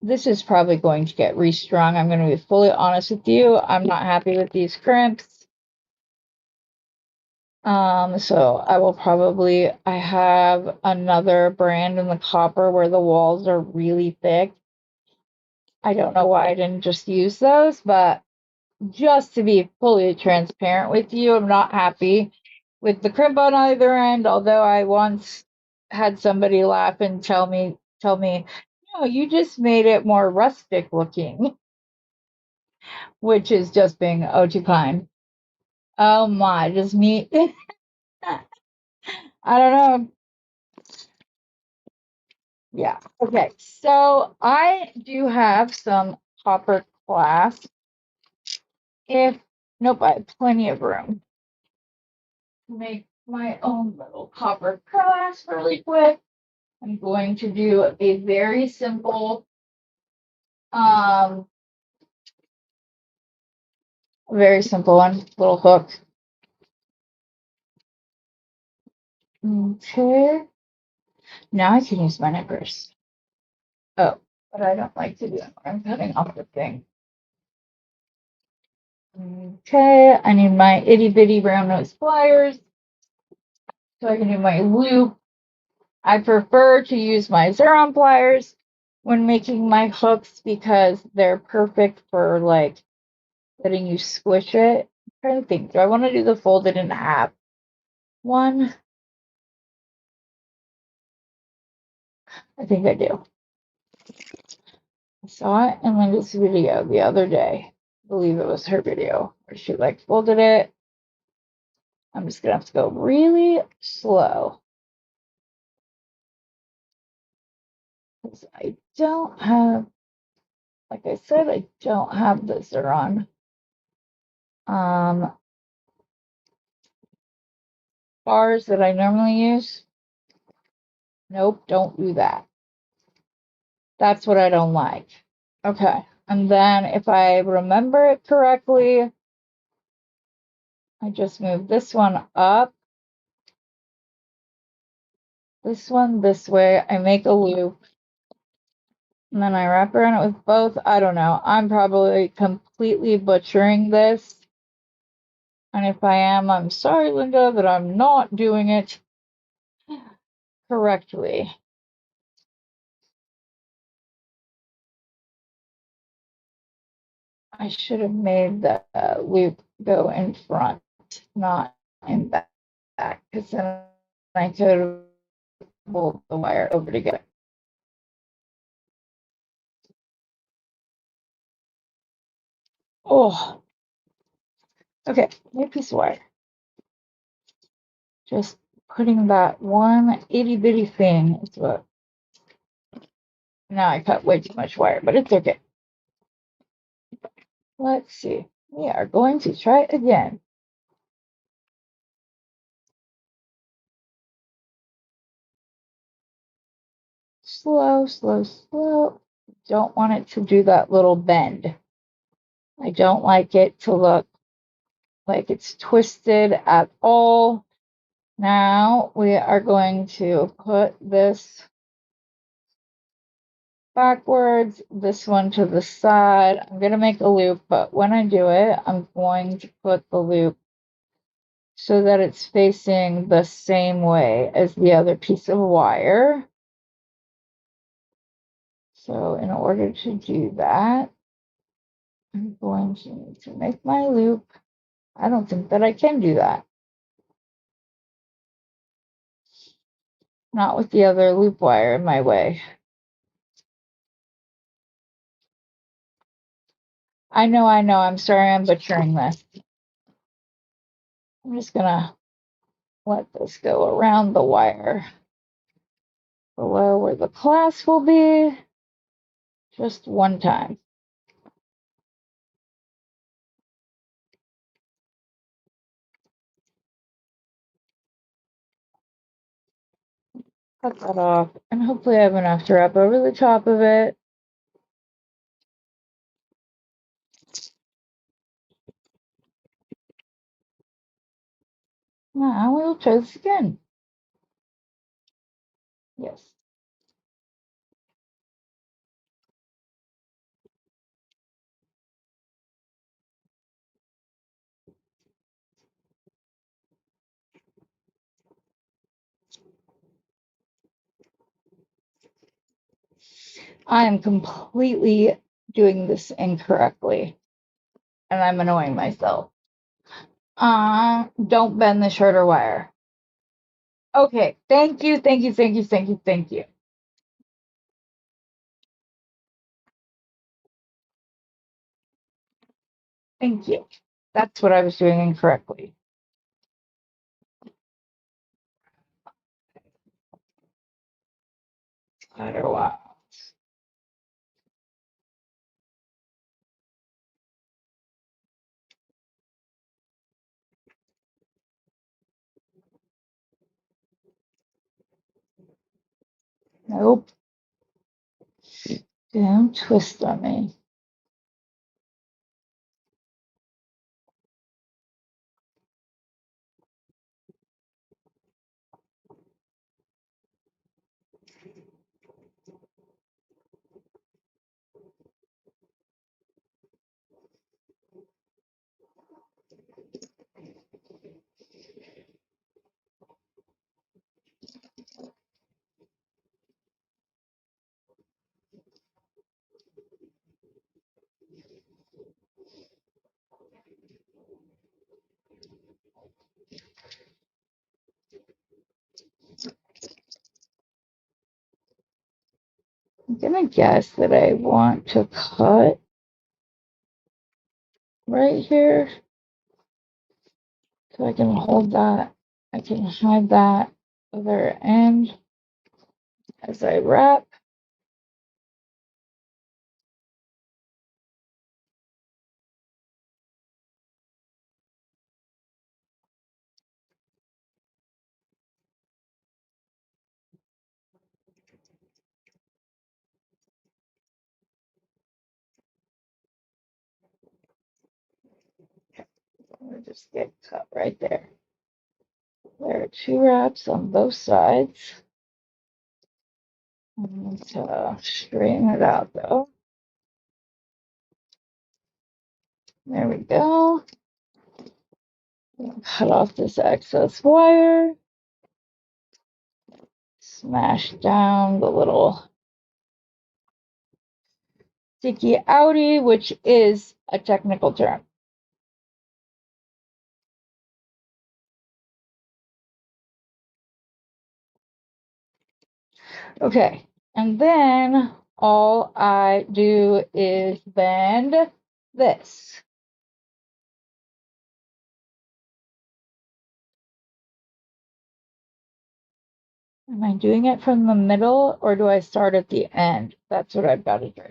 This is probably going to get restrung. I'm going to be fully honest with you. I'm not happy with these crimps. So I have another brand in the copper where the walls are really thick. I don't know why I didn't just use those, but just to be fully transparent with you, I'm not happy with the crimp on either end, although I once had somebody laugh and tell me, no, you just made it more rustic looking, which is just being oh too kind. Oh my, just me. I don't know. Yeah. Okay. So I do have some copper clasp. Nope, I have plenty of room to make my own little copper clasp really quick. I'm going to do a very simple, one, little hook. Okay. Now I can use my nippers. Oh, but I don't like to do it when I'm cutting off the thing. Okay, I need my itty bitty brown nose pliers so I can do my loop. I prefer to use my Xeron pliers when making my hooks because they're perfect for like letting you squish it. I'm trying to think, do I want to do the folded in half one? I think I do. I saw it in Linda's video the other day. I believe it was her video where she like folded it. I'm just gonna have to go really slow because I don't have, like I said, I don't have the Xeron bars that I normally use. Nope, don't do that. That's what I don't like. Okay, and then if I remember it correctly, I just move this one up, this one this way, I make a loop, and then I wrap around it with both. I don't know. I'm probably completely butchering this. And if I am, I'm sorry, Linda, that I'm not doing it correctly. I should have made the loop go in front, not in back, because then I could have pulled the wire over together. Oh, okay, new piece of wire. Just putting that one itty bitty thing is what. Now I cut way too much wire, but it's okay. Let's see. We are going to try it again. Slow, slow, slow. Don't want it to do that little bend. I don't like it to look like it's twisted at all. Now we are going to put this backwards, this one to the side. I'm going to make a loop, but when I do it, I'm going to put the loop so that it's facing the same way as the other piece of wire. So in order to do that, I'm going to need to make my loop. I don't think that I can do that. Not with the other loop wire in my way. I know. I'm sorry I'm butchering this. I'm just gonna let this go around the wire below where the clasp will be just one time. Cut that off, and hopefully I have enough to wrap over the top of it. Now we'll try this again. Yes. I am completely doing this incorrectly, and I'm annoying myself. Don't bend the shorter wire. Okay, thank you. Thank you. Thank you. That's what I was doing incorrectly. Spider wire. Nope. Don't twist on me. I'm gonna guess that I want to cut right here so I can hold that. I can hide that other end as I wrap. I'll just get cut right there. There are two wraps on both sides. I'm going to straighten it out though. There we go. Cut off this excess wire. Smash down the little sticky outie, which is a technical term. Okay, and then all I do is bend this. Am I doing it from the middle or do I start at the end? That's what I've got to do.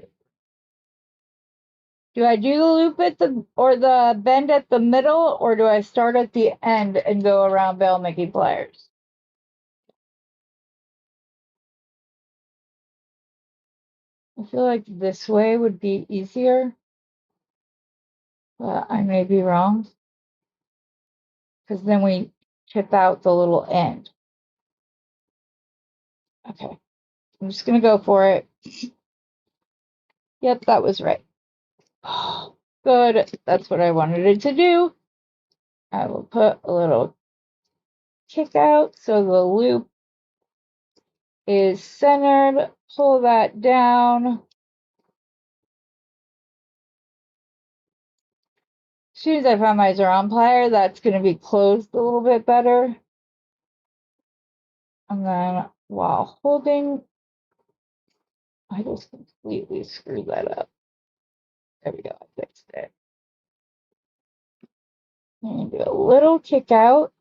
Do I do the loop at the or the bend at the middle, or do I start at the end and go around bell making pliers? I feel like this way would be easier, but I may be wrong. Because then we chip out the little end. Okay, I'm just gonna go for it. Yep, that was right. Good, that's what I wanted it to do. I will put a little kick out so the loop is centered. Pull that down. As soon as I find my Zeron plier, that's going to be closed a little bit better. And then while holding, I just completely screwed that up. There we go, I fixed it. And do a little kick out.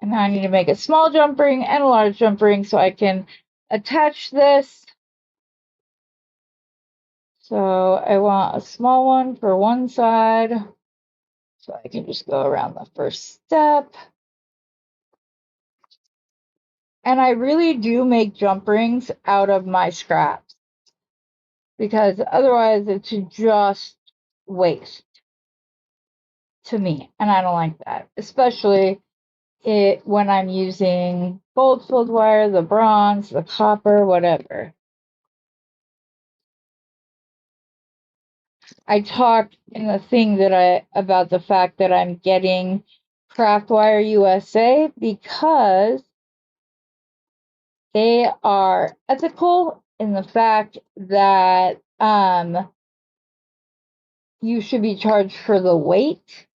And now I need to make a small jump ring and a large jump ring so I can attach this. So I want a small one for one side. So I can just go around the first step. And I really do make jump rings out of my scraps, because otherwise it's just waste to me. And I don't like that, especially when I'm using gold filled wire, the bronze, the copper, whatever. I talked in the thing about the fact that I'm getting Craftwire USA because they are ethical in the fact that you should be charged for the weight.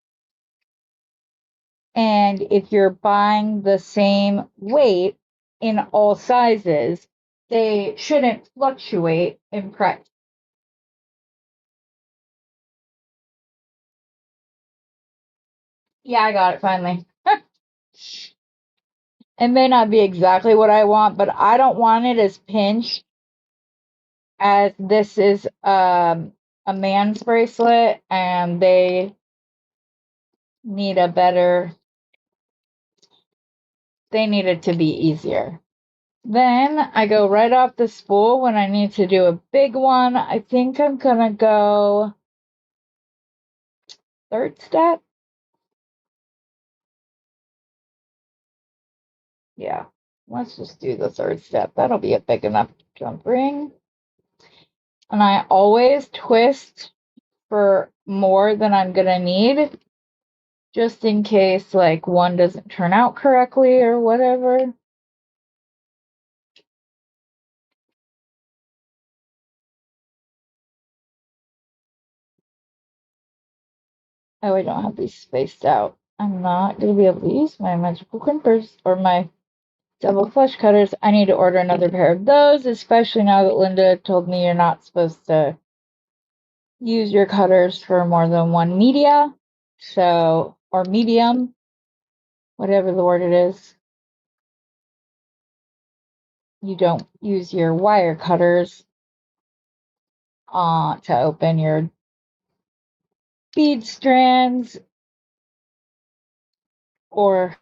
And if you're buying the same weight in all sizes, they shouldn't fluctuate in price. Yeah, I got it finally. It may not be exactly what I want, but I don't want it as pinched as this is a man's bracelet, and they need a better, they need it to be easier. Then I go right off the spool when I need to do a big one. I think I'm gonna go third step. Yeah, let's just do the third step. That'll be a big enough jump ring. And I always twist for more than I'm gonna need, just in case like one doesn't turn out correctly or whatever. Oh, I don't have these spaced out. I'm not gonna be able to use my magical crimpers or my double flush cutters. I need to order another pair of those, especially now that Linda told me you're not supposed to use your cutters for more than one media. So, or medium, whatever the word it is. You don't use your wire cutters to open your bead strands or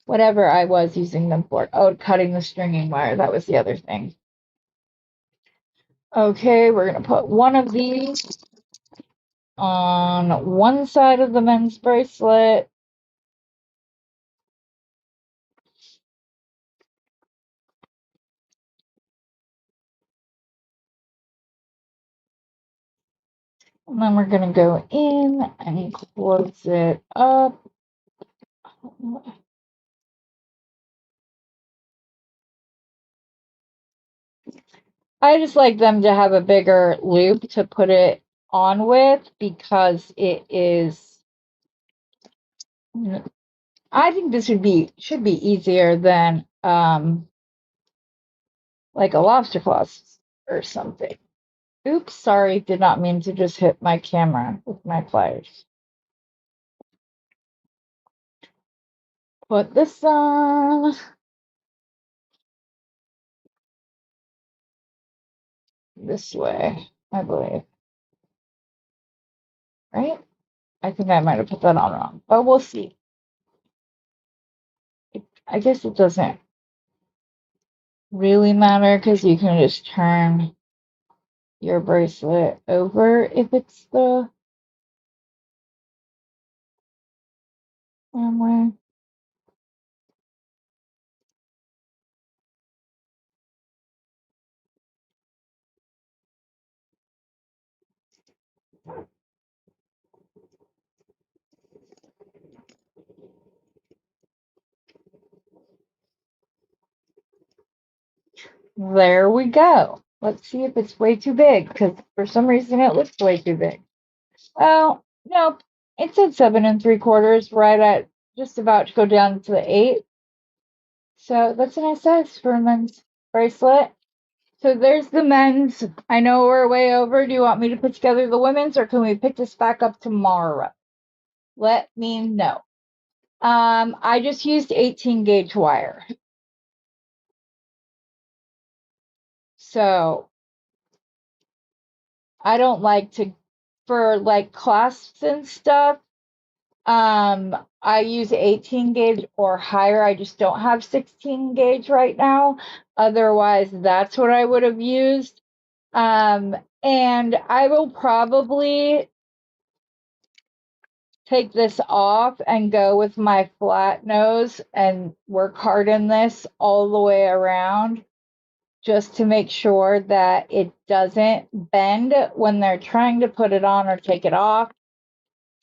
whatever I was using them for. Oh, cutting the stringing wire. That was the other thing. Okay, we're going to put one of these on one side of the men's bracelet. And then we're going to go in and close it up. I just like them to have a bigger loop to put it on with, because it is, I think this should be easier than like a lobster claws or something. Oops, sorry, did not mean to just hit my camera with my pliers. Put this on. This way, I believe. Right? I think I might have put that on wrong, but we'll see. I guess it doesn't really matter because you can just turn your bracelet over if it's the Wrong way. There we go. Let's see if it's way too big, because for some reason it looks way too big. Oh, nope. It said 7 3/4, right at just about to go down to the 8. So that's a nice size for a men's bracelet. So there's the men's. I know we're way over. Do you want me to put together the women's, or can we pick this back up tomorrow? Let me know. I just used 18 gauge wire. So I don't like to, for like clasps and stuff, I use 18 gauge or higher. I just don't have 16 gauge right now. Otherwise, that's what I would have used. And I will probably take this off and go with my flat nose and work hard in this all the way around, just to make sure that it doesn't bend when they're trying to put it on or take it off,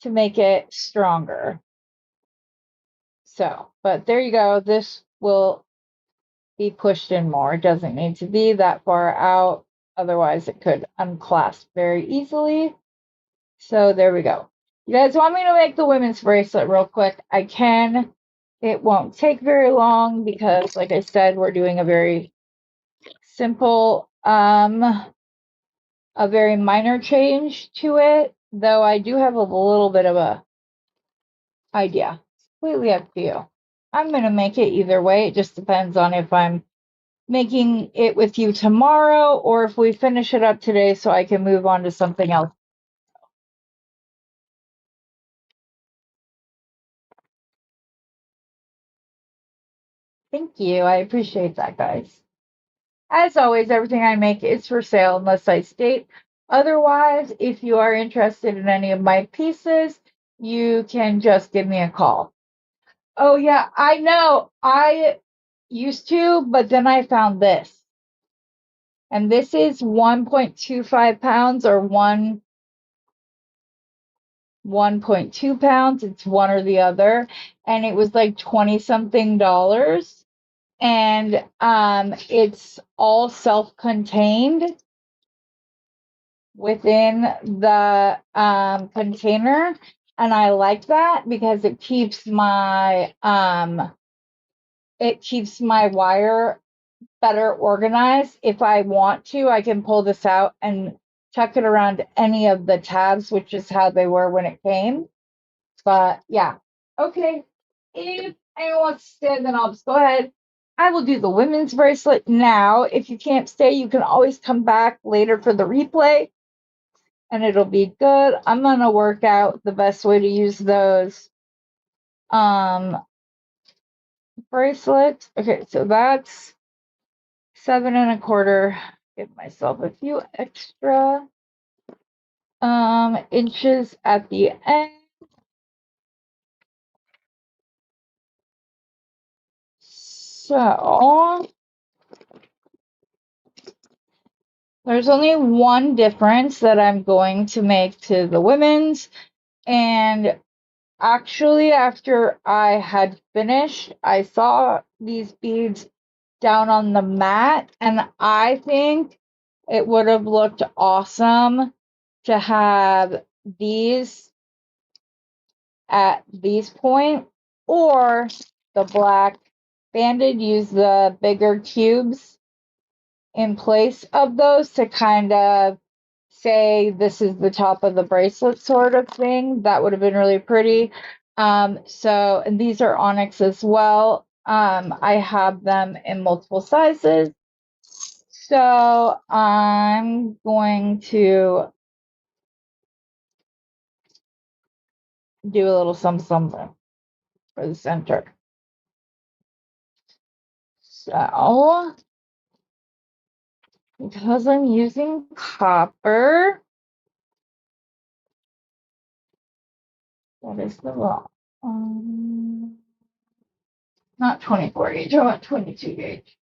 to make it stronger. So, but there you go. This will be pushed in more. It doesn't need to be that far out. Otherwise, it could unclasp very easily. So there we go. You guys want me to make the women's bracelet real quick? I can. It won't take very long because, like I said, we're doing a very simple, a very minor change to it. Though I do have a little bit of a idea. Completely up to you. I'm going to make it either way. It just depends on if I'm making it with you tomorrow or if we finish it up today so I can move on to something else. Thank you. I appreciate that, guys. As always, everything I make is for sale unless I state otherwise. If you are interested in any of my pieces, you can just give me a call. Oh, yeah, I know. I used to, but then I found this. And this is 1.25 pounds or 1.2 pounds. It's one or the other. And it was like 20 something dollars. And it's all self-contained within the container. And I like that because it keeps my wire better organized. If I want to, I can pull this out and tuck it around any of the tabs, which is how they were when it came. But yeah. Okay. If anyone wants to stay, then I'll just go ahead. I will do the women's bracelet now. If you can't stay, you can always come back later for the replay and it'll be good. I'm going to work out the best way to use those bracelets. Okay, so that's 7 1/4. Give myself a few extra inches at the end. So there's only one difference that I'm going to make to the women's, and actually after I had finished, I saw these beads down on the mat, and I think it would have looked awesome to have these at these point, or the black banded, use the bigger cubes in place of those to kind of say this is the top of the bracelet sort of thing. That would have been really pretty. So, and these are onyx as well. I have them in multiple sizes. So I'm going to do a little something for the center. So, because I'm using copper, what is the wrong? Not 24 gauge, I want 22 gauge.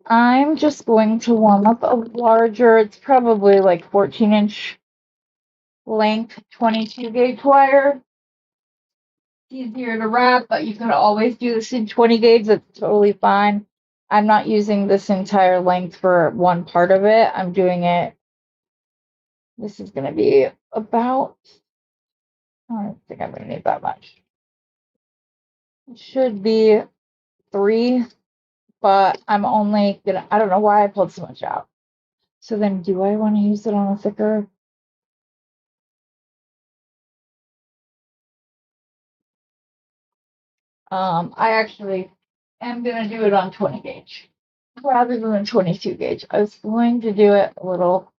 I'm just going to warm up a larger, it's probably like 14-inch length, 22 gauge wire. Easier to wrap, but you can always do this in 20 gauge. That's totally fine. I'm not using this entire length for one part of it. I'm doing it. This is going to be about, I don't think I'm going to need that much. It should be 3, but I'm only going to, I don't know why I pulled so much out. So then do I want to use it on a thicker? I actually am going to do it on 20 gauge rather than 22 gauge. I was going to do it a little.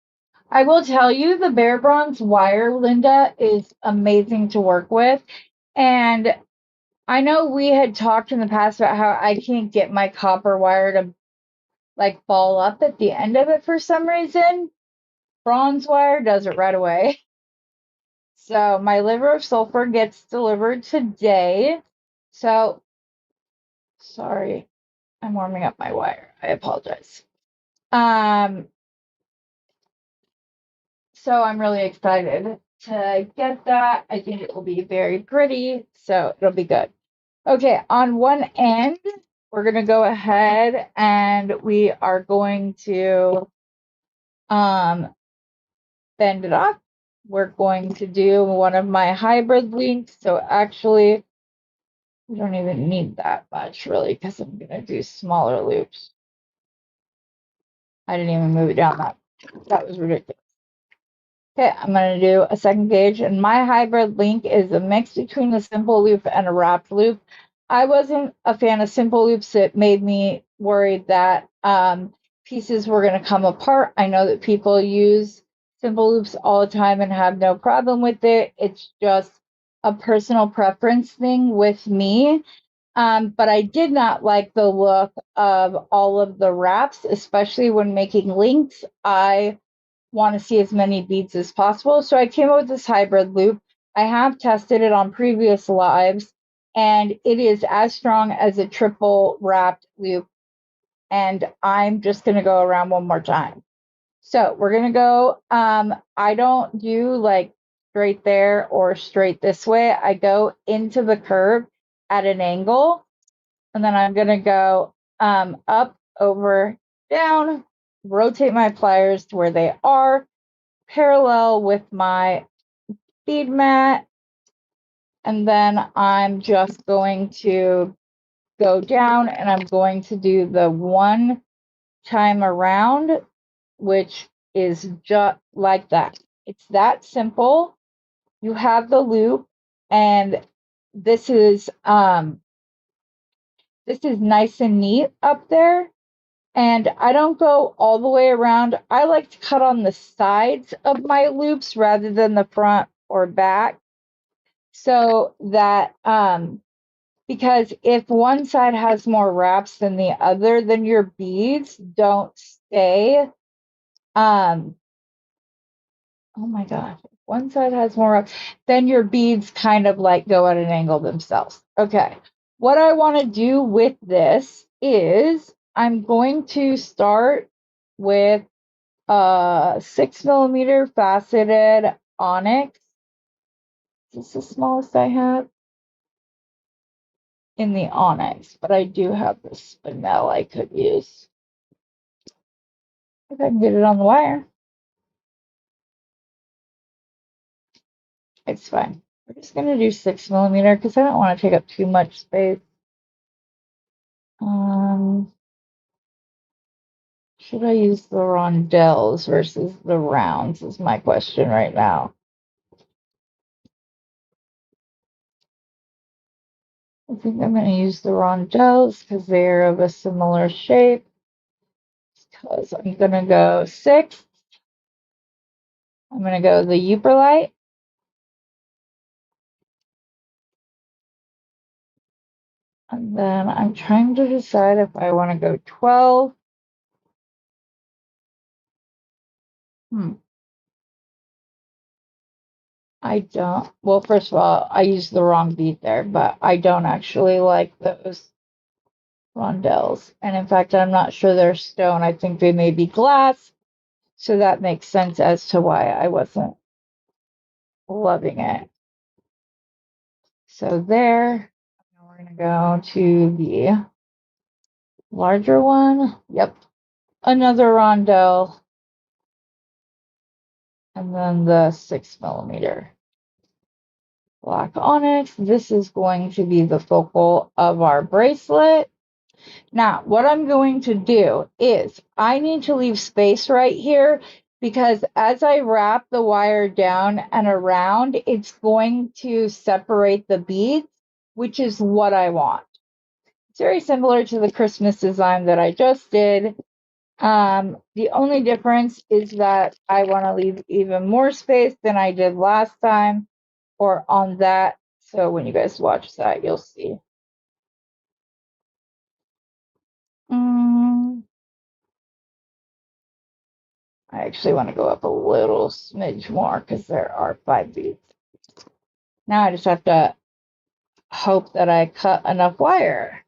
I will tell you, the Bear Bronze wire, Linda, is amazing to work with. And I know we had talked in the past about how I can't get my copper wire to like ball up at the end of it for some reason. Bronze wire does it right away. So my liver of sulfur gets delivered today. So sorry, I'm warming up my wire. I apologize. So I'm really excited to get that. I think it will be very pretty, so it'll be good. Okay, on one end, we're going to go ahead and we are going to bend it off. We're going to do one of my hybrid links. So actually, we don't even need that much really because I'm going to do smaller loops. I didn't even move it down that was ridiculous. Okay, I'm going to do a second gauge, and my hybrid link is a mix between a simple loop and a wrapped loop. I wasn't a fan of simple loops. It made me worried that pieces were going to come apart. I know that people use simple loops all the time and have no problem with it. It's just a personal preference thing with me. But I did not like the look of all of the wraps, especially when making links. I want to see as many beads as possible. So I came up with this hybrid loop. I have tested it on previous lives, and it is as strong as a triple wrapped loop. And I'm just going to go around one more time. So we're going to go, I don't do like straight there or straight this way. I go into the curve at an angle, and then I'm going to go up, over, down, rotate my pliers to where they are, parallel with my bead mat, and then I'm just going to go down and I'm going to do the one time around, which is just like that. It's that simple. You have the loop, and this is nice and neat up there. And I don't go all the way around. I like to cut on the sides of my loops rather than the front or back. So that because if one side has more wraps than the other, then your beads don't stay. Oh my god, if one side has more wraps, then your beads kind of like go at an angle themselves. Okay, what I want to do with this is I'm going to start with a 6mm faceted onyx. Is this the smallest I have? In the onyx, but I do have the spinel I could use. If I can get it on the wire. It's fine. We're just gonna do 6mm because I don't want to take up too much space. Should I use the rondelles versus the rounds is my question right now. I think I'm gonna use the rondelles because they're of a similar shape. Because I'm gonna go 6. I'm gonna go the Euperlite. And then I'm trying to decide if I want to go 12 I don't, well, first of all, I used the wrong bead there, but I don't actually like those rondelles. And in fact, I'm not sure they're stone. I think they may be glass. So that makes sense as to why I wasn't loving it. So there, now we're gonna go to the larger one. Yep, another rondelle. And then the 6mm black onyx. This is going to be the focal of our bracelet. Now, what I'm going to do is I need to leave space right here because as I wrap the wire down and around, it's going to separate the beads, which is what I want. It's very similar to the Christmas design that I just did. The only difference is that I want to leave even more space than I did last time or on that. So when you guys watch that, you'll see. I actually want to go up a little smidge more because there are 5 beads. Now I just have to hope that I cut enough wire.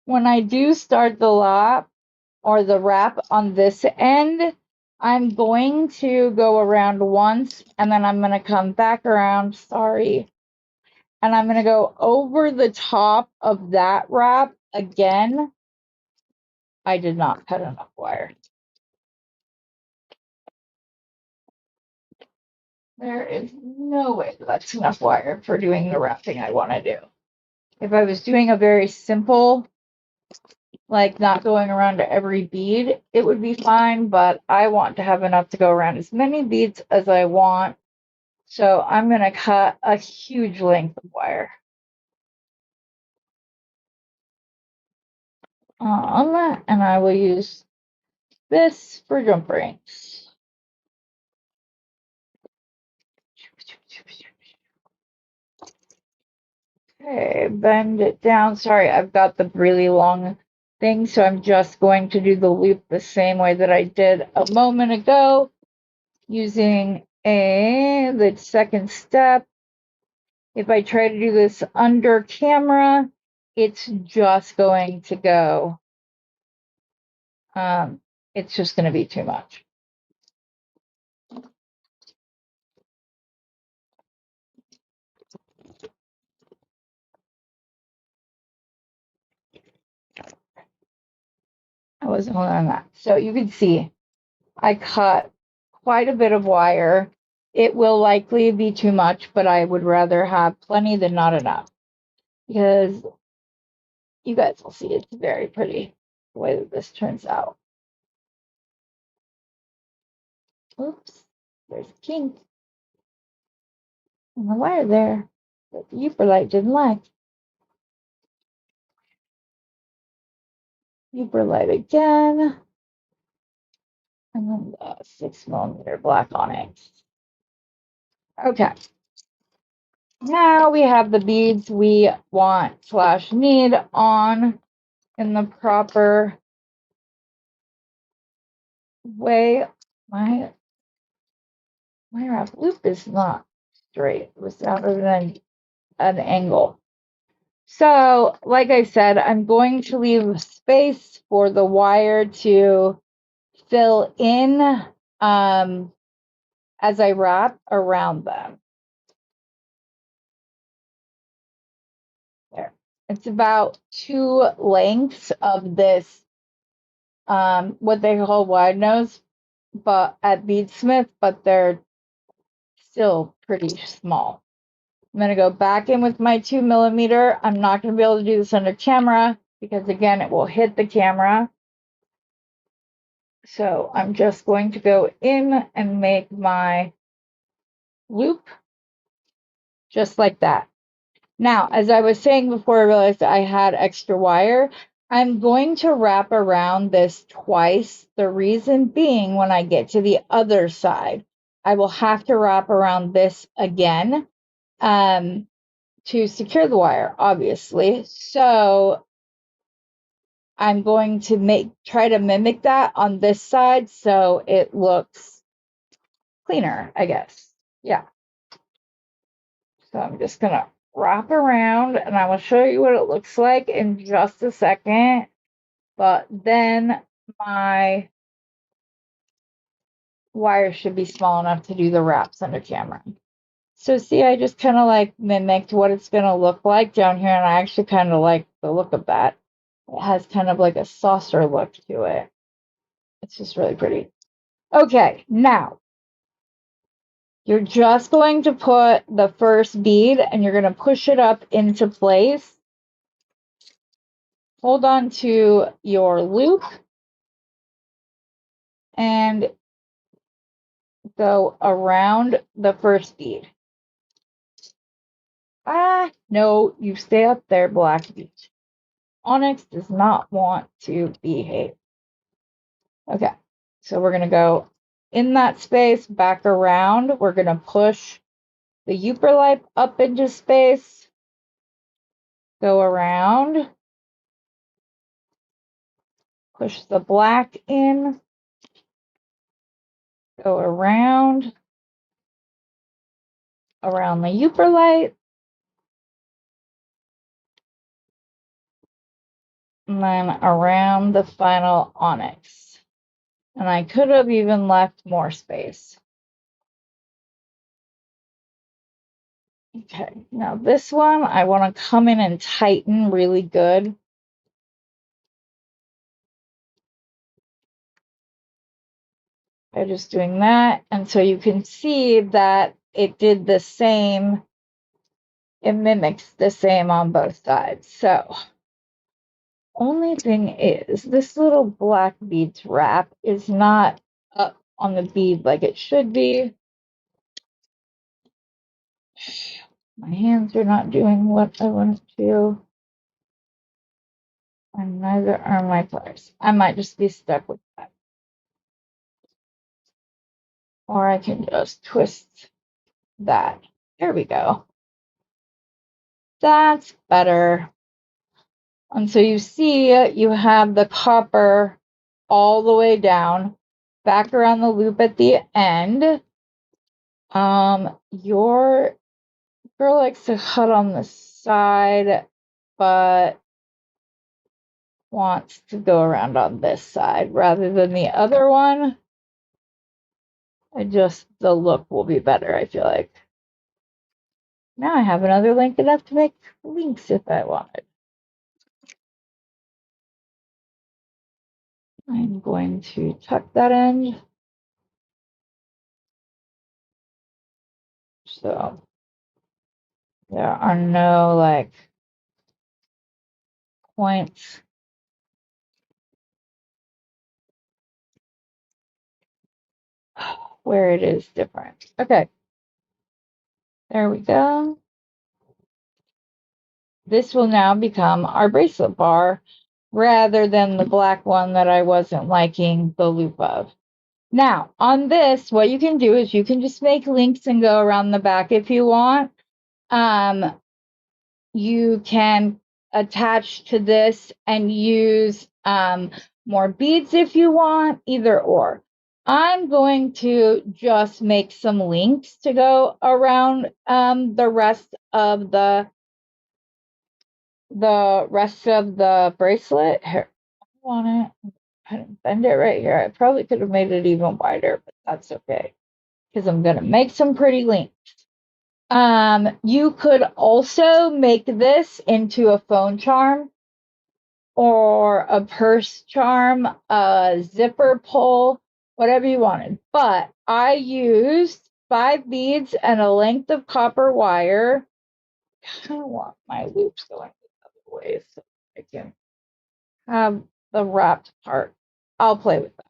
When I do start the lap or the wrap on this end, I'm going to go around once and then I'm going to come back around, sorry, and I'm going to go over the top of that wrap again. I did not cut enough wire. There is no way that's enough wire for doing the wrapping I want to do. If I was doing a very simple, like not going around to every bead, it would be fine, but I want to have enough to go around as many beads as I want. So I'm going to cut a huge length of wire. And I will use this for jump rings. Okay, bend it down. Sorry, I've got the really long thing, so I'm just going to do the loop the same way that I did a moment ago, using the second step. If I try to do this under camera, it's just going to go, it's just going to be too much. I wasn't on that. So you can see I cut quite a bit of wire. It will likely be too much, but I would rather have plenty than not enough because you guys will see it's very pretty the way that this turns out. Oops, there's a kink in the wire there that the Uperlight didn't like. Uperlight again. And then the 6mm black onyx. Okay. Now we have the beads we want / need on in the proper way. My wrap loop is not straight. It was out of an angle. So, like I said, I'm going to leave space for the wire to fill in as I wrap around them. There. It's about 2 lengths of this, what they call wide nose, but at Beadsmith, but they're still pretty small. I'm going to go back in with my 2mm. I'm not going to be able to do this under camera because again, it will hit the camera. So I'm just going to go in and make my loop just like that. Now, as I was saying before I realized I had extra wire, I'm going to wrap around this twice. The reason being, when I get to the other side, I will have to wrap around this again to secure the wire, obviously. So I'm going to try to mimic that on this side so it looks cleaner, I guess. Yeah. So I'm just gonna wrap around and I will show you what it looks like in just a second. But then my wire should be small enough to do the wraps under camera. So see, I just kind of like mimicked what it's gonna look like down here, and I actually kind of like the look of that. It has kind of like a saucer look to it. It's just really pretty. Okay, now you're just going to put the first bead and you're going to push it up into place. Hold on to your loop and go around the first bead. No, you stay up there, black bead. Onyx does not want to behave. Okay, so we're going to go in that space, back around. We're going to push the Euperlipe up into space, go around, push the black in, go around the Euperlight, and then around the final onyx. And I could have even left more space. Okay, now this one, I want to come in and tighten really good. By just doing that. And so you can see that it did the same. It mimics the same on both sides. So only thing is this little black beads wrap is not up on the bead like it should be. My hands are not doing what I want to, and neither are my pliers. I might just be stuck with that. Or I can just twist that. There we go. That's better. And so you see you have the copper all the way down, back around the loop at the end. Your girl likes to cut on the side, but wants to go around on this side rather than the other one. The look will be better, I feel like. Now I have another link enough to make links if I wanted. I'm going to tuck that end. So there are no like points. Where it is different. Okay. There we go. This will now become our bracelet bar rather than the black one that I wasn't liking the loop of. Now, on this, what you can do is you can just make links and go around the back if you want. You can attach to this and use more beads if you want, either or. I'm going to just make some links to go around the rest of the bracelet. Here, I want it. I didn't bend it right here. I probably could have made it even wider, but that's okay because I'm going to make some pretty links. You could also make this into a phone charm or a purse charm, a zipper pull, whatever you wanted. But I used 5 beads and a length of copper wire. I kind of want my loops going the other way so I can have the wrapped part. I'll play with that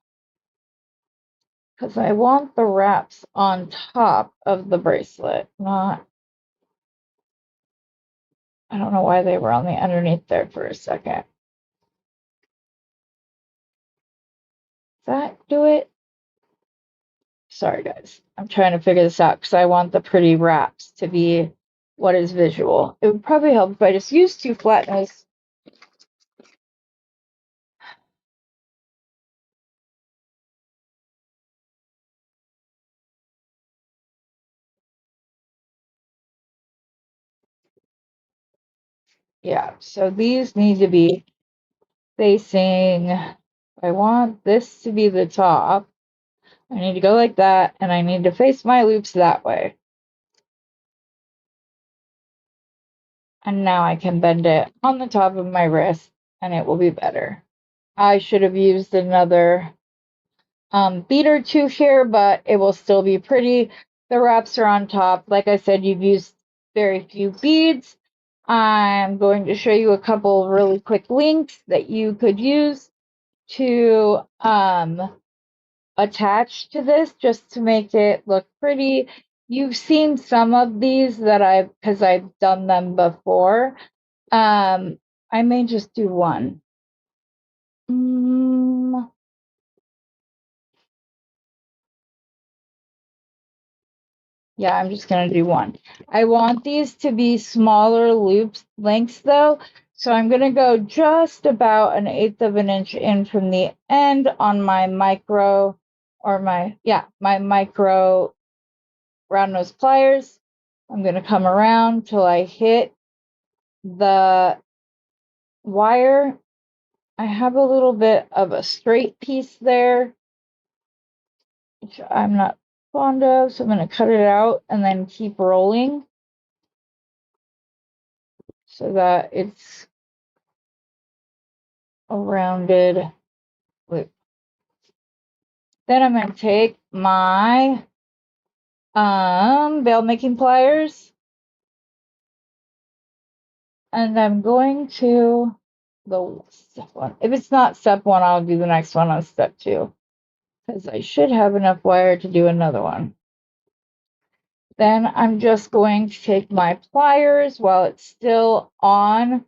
because I want the wraps on top of the bracelet, not. I don't know why they were on the underneath there for a second. Does that do it? Sorry, guys. I'm trying to figure this out because I want the pretty wraps to be what is visual. It would probably help if I just used 2 flat nose Yeah, so these need to be facing, I want this to be the top. I need to go like that, and I need to face my loops that way. And now I can bend it on the top of my wrist, and it will be better. I should have used another bead or two here, but it will still be pretty. The wraps are on top. Like I said, you've used very few beads. I'm going to show you a couple really quick links that you could use to attach to this just to make it look pretty. You've seen some of these that because I've done them before. I may just do one. Yeah, I'm just gonna do one. I want these to be smaller loops lengths though, so I'm gonna go just about 1/8 of an inch in from the end on my micro, or my micro round nose pliers. I'm gonna come around till I hit the wire. I have a little bit of a straight piece there, which I'm not fond of, so I'm gonna cut it out and then keep rolling so that it's a rounded loop. Then I'm going to take my veil making pliers, and I'm going to the step one. If it's not step one, I'll do the next one on step two, because I should have enough wire to do another one. Then I'm just going to take my pliers while it's still on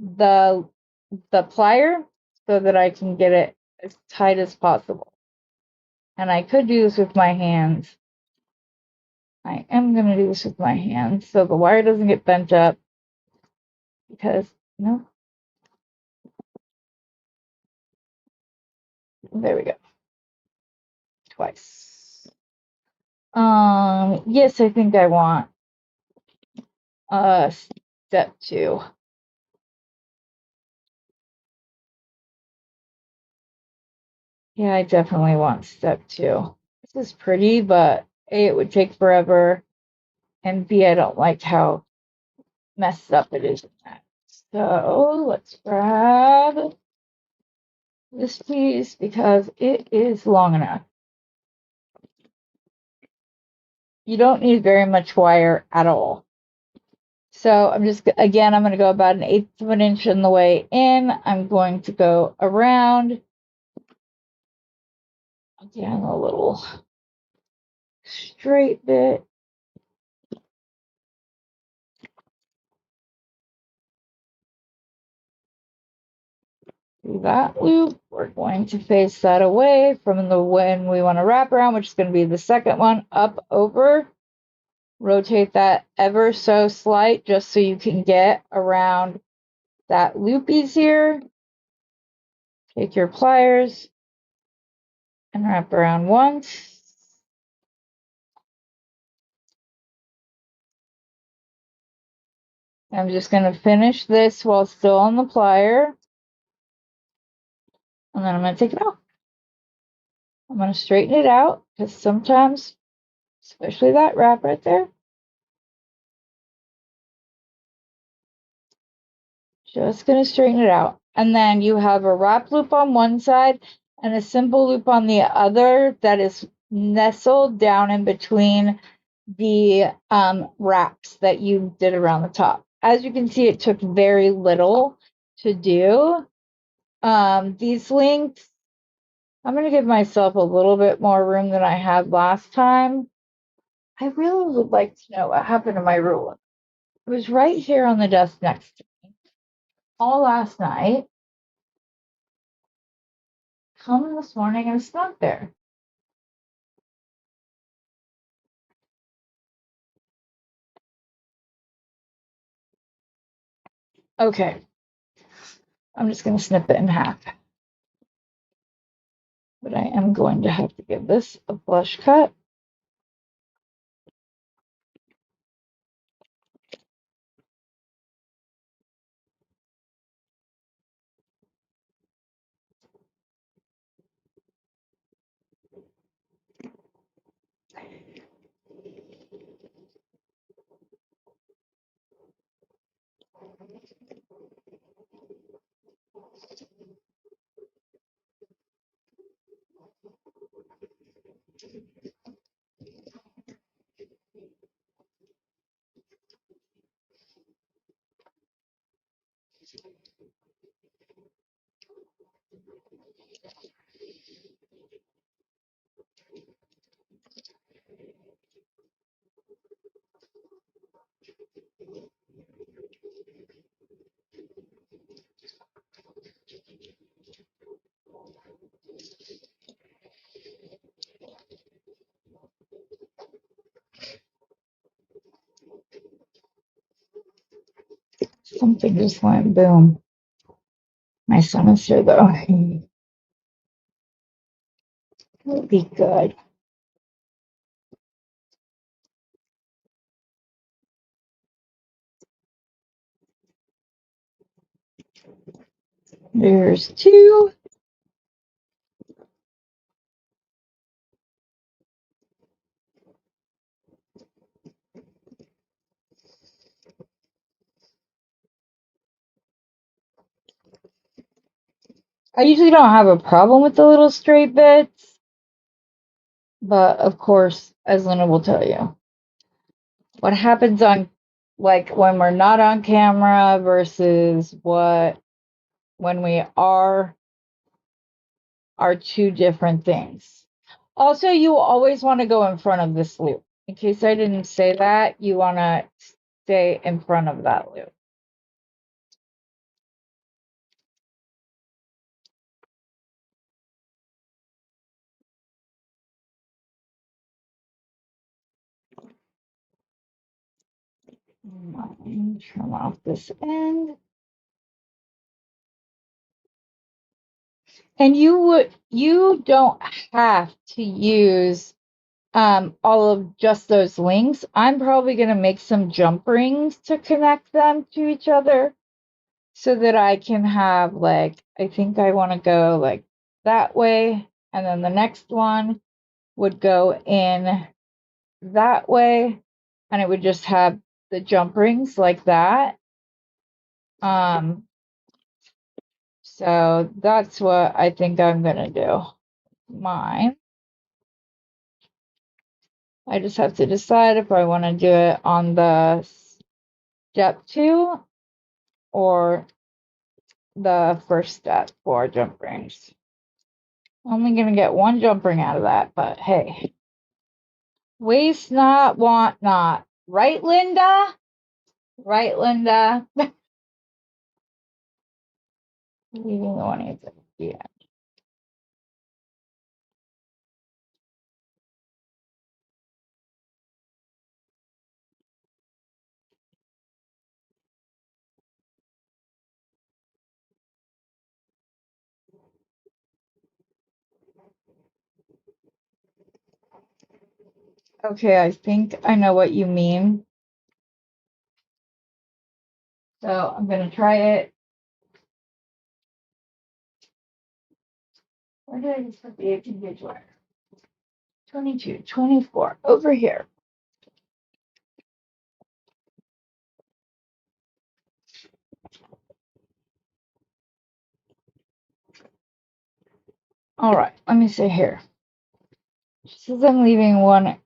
the plier so that I can get it as tight as possible. And I could do this with my hands. I am going to do this with my hands so the wire doesn't get bent up, because, no, there we go. Twice. Yes, I think I want step two. Yeah, I definitely want step two. This is pretty, but A, it would take forever, and B, I don't like how messed up it is in that. So let's grab this piece because it is long enough. You don't need very much wire at all. So I'm just, again, I'm going to go about 1/8 of an inch on the way in. I'm going to go around, again, a little straight bit. Do that loop. We're going to face that away from the one we want to wrap around, which is going to be the second one, up, over. Rotate that ever so slight just so you can get around that loop easier. Take your pliers and wrap around once. I'm just going to finish this while still on the plier. And then I'm going to take it off. I'm going to straighten it out because sometimes, especially that wrap right there, just going to straighten it out. And then you have a wrap loop on one side and a simple loop on the other that is nestled down in between the wraps that you did around the top. As you can see, it took very little to do. These links, I'm going to give myself a little bit more room than I had last time. I really would like to know what happened to my ruler. It was right here on the desk next to me all last night. Come this morning and it's not there. Okay. I'm just going to snip it in half. But I am going to have to give this a flush cut. Something just went boom. My son is here though. It'll be good. There's two. I usually don't have a problem with the little straight bits, but of course, as Lena will tell you, what happens on like when we're not on camera versus what when we are two different things. Also, you always want to go in front of this loop. In case I didn't say that, you want to stay in front of that loop. Trim off this end. And you don't have to use all of just those links. I'm probably going to make some jump rings to connect them to each other so that I can have like, I think I want to go like that way. And then the next one would go in that way. And it would just have the jump rings like that. So that's what I think I'm going to do. Mine. I just have to decide if I want to do it on the step 2 or the first step for jump rings. Only going to get one jump ring out of that, but hey. Waste not, want not. Right, Linda? Right, Linda? Leaving the one at the end. Okay, I think I know what you mean. So I'm going to try it. Where did I just put the 18 gauge wire? 22, 24, over here. All right, let me see here. Since I'm leaving one.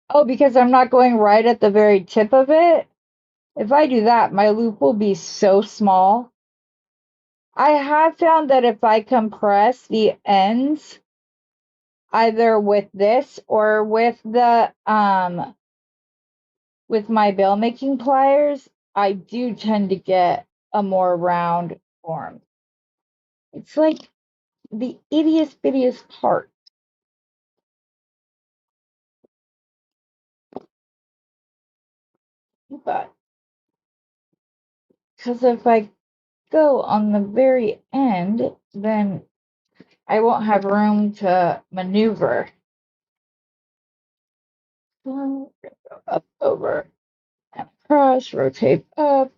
Oh, because I'm not going right at the very tip of it. If I do that, my loop will be so small. I have found that if I compress the ends, either with this or with the with my bail making pliers, I do tend to get a more round form. It's like the ittiest bittiest part. But because if I go on the very end, then I won't have room to maneuver. So go up, over, and across, rotate up,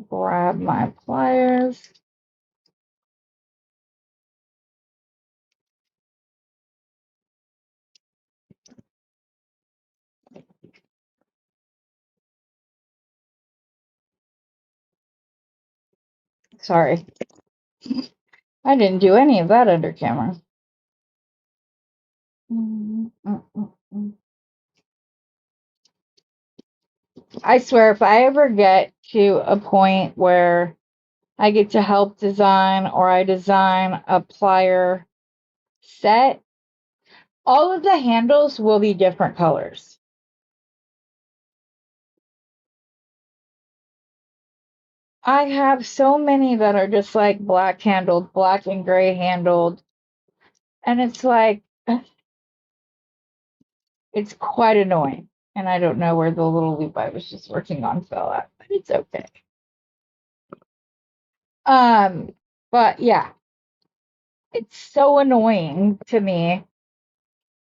grab my pliers. Sorry, I didn't do any of that under camera. I swear, if I ever get to a point where I get to help design or I design a plier set, all of the handles will be different colors. I have so many that are just like black handled, black and gray handled. And it's like, it's quite annoying. And I don't know where the little loop I was just working on fell at, but it's okay. But yeah, it's so annoying to me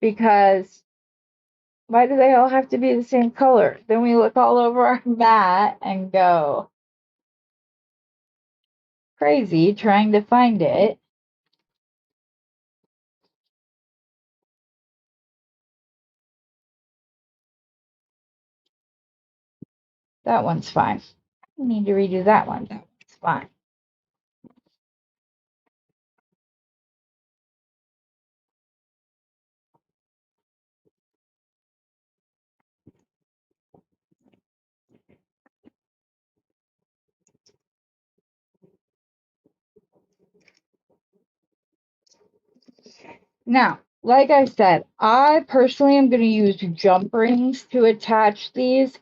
because why do they all have to be the same color? Then we look all over our mat and go crazy trying to find it. That one's fine. I need to redo that one. That one's fine. Now, like I said, I personally am going to use jump rings to attach these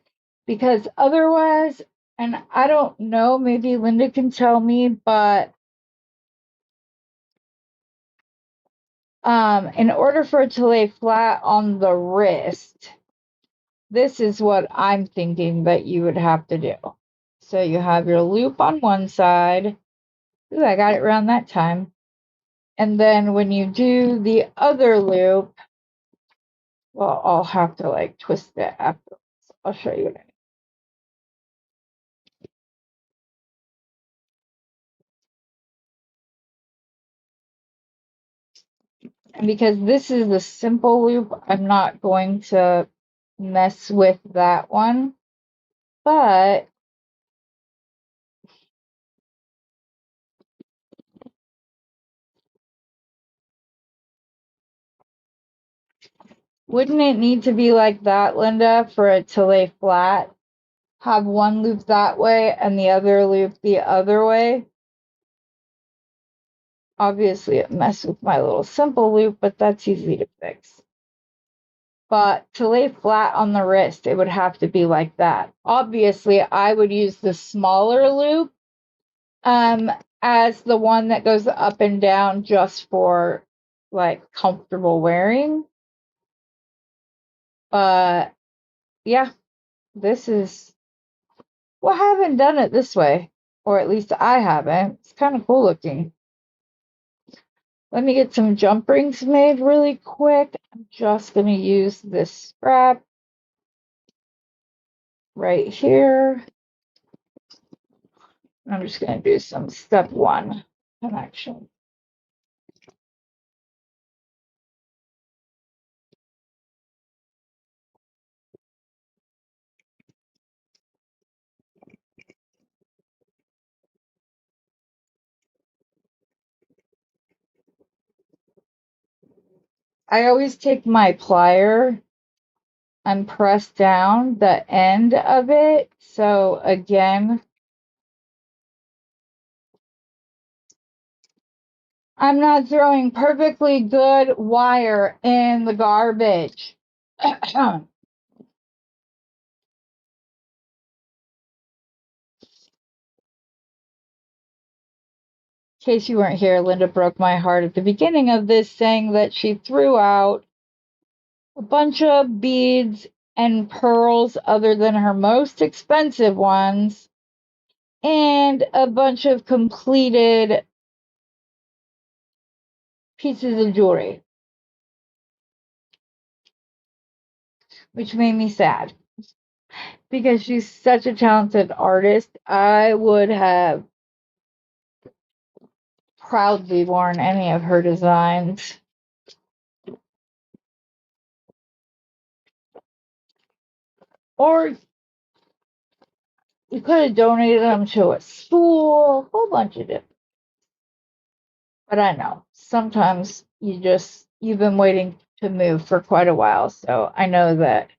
because otherwise, and I don't know, maybe Linda can tell me, but in order for it to lay flat on the wrist, this is what I'm thinking that you would have to do. So you have your loop on one side. Ooh, I got it around that time. And then when you do the other loop, well, I'll have to like twist it afterwards. I'll show you what I mean. And because this is the simple loop, I'm not going to mess with that one. But wouldn't it need to be like that, Linda, for it to lay flat? Have one loop that way and the other loop the other way? Obviously, it messed with my little simple loop, but that's easy to fix. But to lay flat on the wrist, it would have to be like that. Obviously, I would use the smaller loop as the one that goes up and down just for like comfortable wearing. But yeah, this is, well, I haven't done it this way, or at least I haven't. It's kind of cool looking. Let me get some jump rings made really quick. I'm just going to use this scrap right here. I'm just going to do some step one connection. I always take my plier and press down the end of it. So again, I'm not throwing perfectly good wire in the garbage. In case you weren't here, Linda broke my heart at the beginning of this saying that she threw out a bunch of beads and pearls other than her most expensive ones and a bunch of completed pieces of jewelry, which made me sad because she's such a talented artist. I would have proudly worn any of her designs. Or you could have donated them to a school, a whole bunch of different. But I know sometimes you've been waiting to move for quite a while. So I know that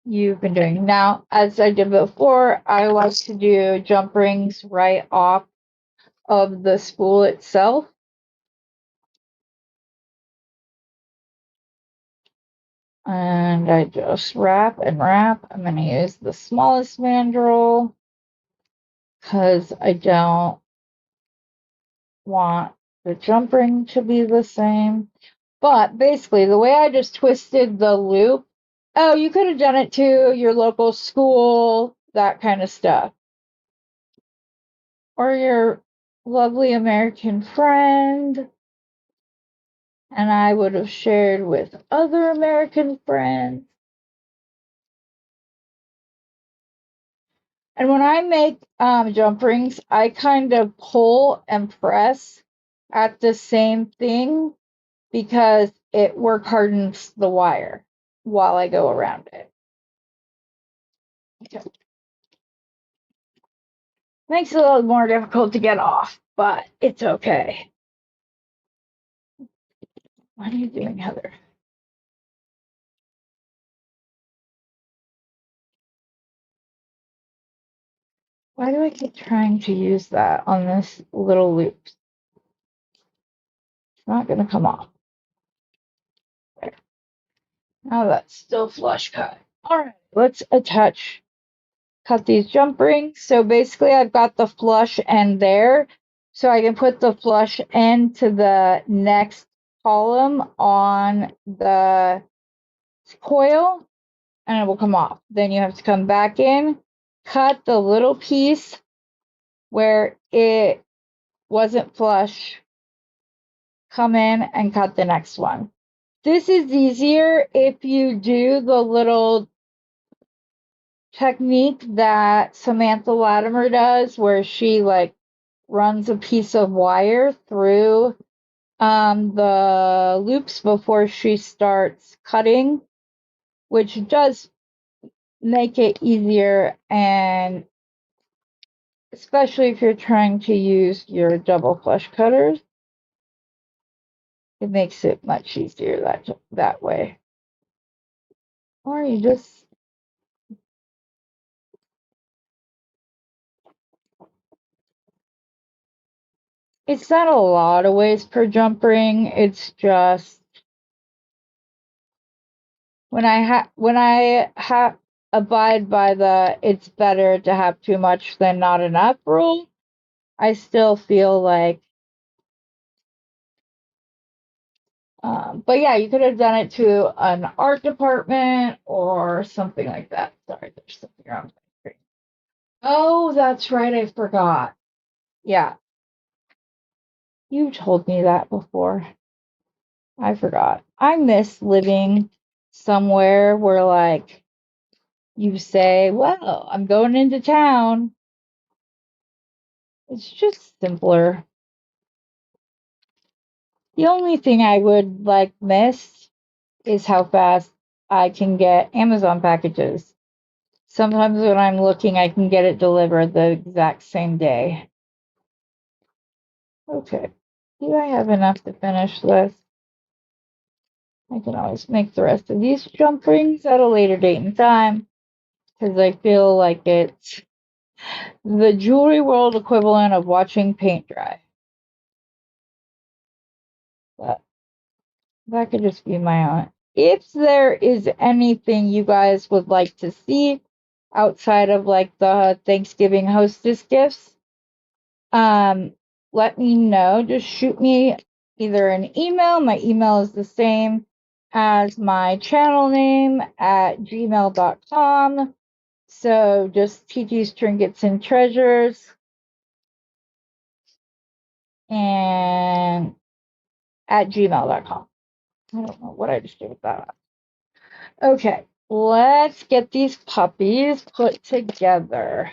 you've been doing. Now, as I did before, I like to do jump rings right off of the spool itself. And I just wrap and wrap. I'm going to use the smallest mandrel because I don't want the jump ring to be the same. But basically, the way I just twisted the loop, oh, you could have done it to your local school, that kind of stuff. Or your lovely American friend. And I would have shared with other American friends. And when I make jump rings, I kind of pull and press at the same thing because it work hardens the wire while I go around it. Okay. Makes it a little more difficult to get off, but it's okay. What are you doing, Heather? Why do I keep trying to use that on this little loop? It's not going to come off. There. Now that's still flush cut. All right, let's cut these jump rings. So basically I've got the flush end there. So I can put the flush end to the next column on the coil and it will come off. Then you have to come back in, cut the little piece where it wasn't flush, come in and cut the next one. This is easier if you do the little technique that Samantha Latimer does where she like runs a piece of wire through the loops before she starts cutting, which does make it easier, and especially if you're trying to use your double flush cutters, it makes it much easier that way. Or you just it's not a lot of ways per jump ring. It's just when I have abide by the it's better to have too much than not enough rule, I still feel like but yeah, you could have done it to an art department or something like that. Sorry, there's something wrong with my screen. Oh, that's right, I forgot. Yeah, you told me that before. I forgot. I miss living somewhere where like you say, well, I'm going into town. It's just simpler. The only thing I would like miss is how fast I can get Amazon packages. Sometimes when I'm looking, I can get it delivered the exact same day. Okay. Do I have enough to finish this? I can always make the rest of these jump rings at a later date and time because I feel like it's the jewelry world equivalent of watching paint dry. But that could just be my own. If there is anything you guys would like to see outside of like the Thanksgiving hostess gifts, let me know. Just shoot me either an email. My email is the same as my channel name at gmail.com. So just TT's Trinkets and Treasures. And at gmail.com. I don't know what I just did with that. Okay, let's get these puppies put together.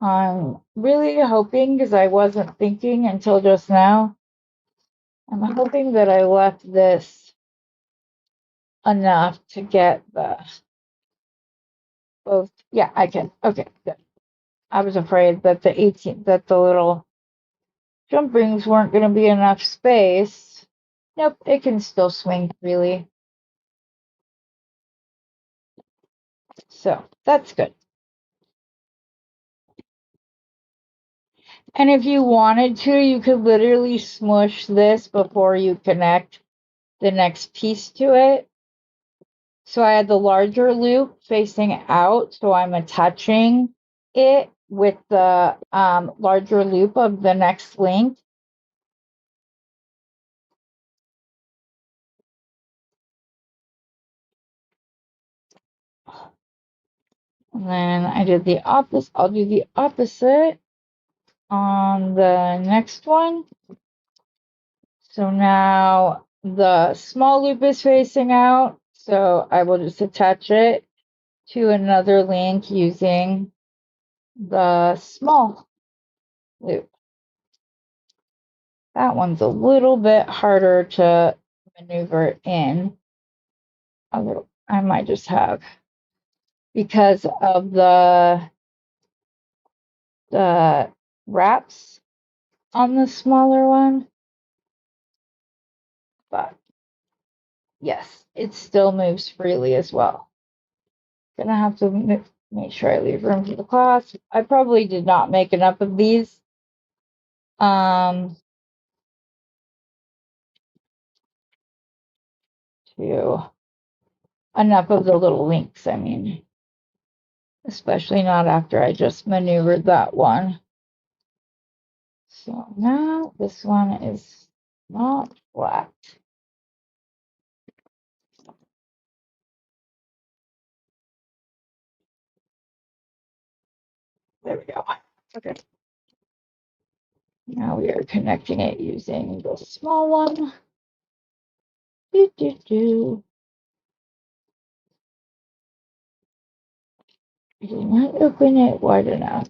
I'm really hoping, because I wasn't thinking until just now, I'm hoping that I left this enough to get the both. Yeah, I can. Okay, good. I was afraid that the little jump rings weren't going to be enough space. Nope, it can still swing freely. So that's good. And if you wanted to, you could literally smush this before you connect the next piece to it. So I had the larger loop facing out, so I'm attaching it with the larger loop of the next link. And then I did the opposite. I'll do the opposite on the next one. So now the small loop is facing out, so I will just attach it to another link using the small loop. That one's a little bit harder to maneuver in. I might just have, because of the wraps on the smaller one. But yes, it still moves freely as well. Gonna have to make sure I leave room for the class. I probably did not make enough of these. To enough of the little links, I mean. Especially not after I just maneuvered that one. So now this one is not flat. There we go. Okay. Now we are connecting it using the small one. I did not open it wide enough.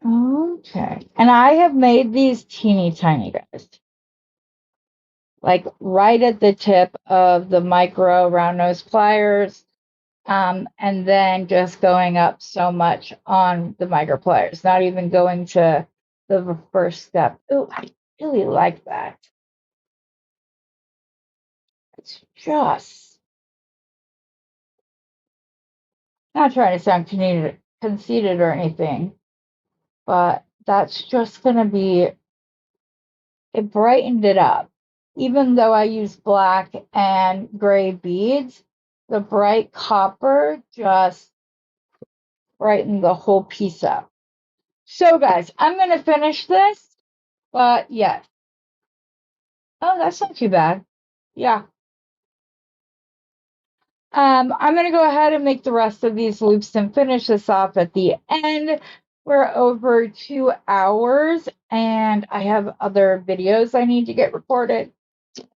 Okay. And I have made these teeny tiny guys. Like right at the tip of the micro round nose pliers. And then just going up so much on the micro pliers, not even going to the first step. Oh, I really like that. It's just not trying to sound conceited or anything, but that's just going to be, it brightened it up. Even though I use black and gray beads, the bright copper just brightened the whole piece up. So guys, I'm going to finish this, but yeah. Oh, that's not too bad. Yeah. I'm going to go ahead and make the rest of these loops and finish this off at the end. We're over 2 hours and I have other videos I need to get recorded,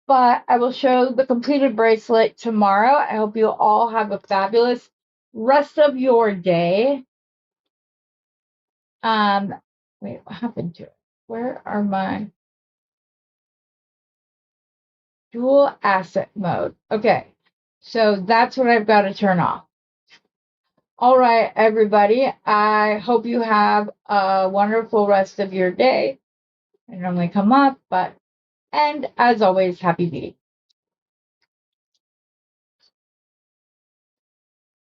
but I will show the completed bracelet tomorrow. I hope you all have a fabulous rest of your day. Wait, what happened to it? Where are my dual asset mode? Okay, so that's what I've got to turn off. All right, everybody. I hope you have a wonderful rest of your day. I normally come up, and as always, happy beading.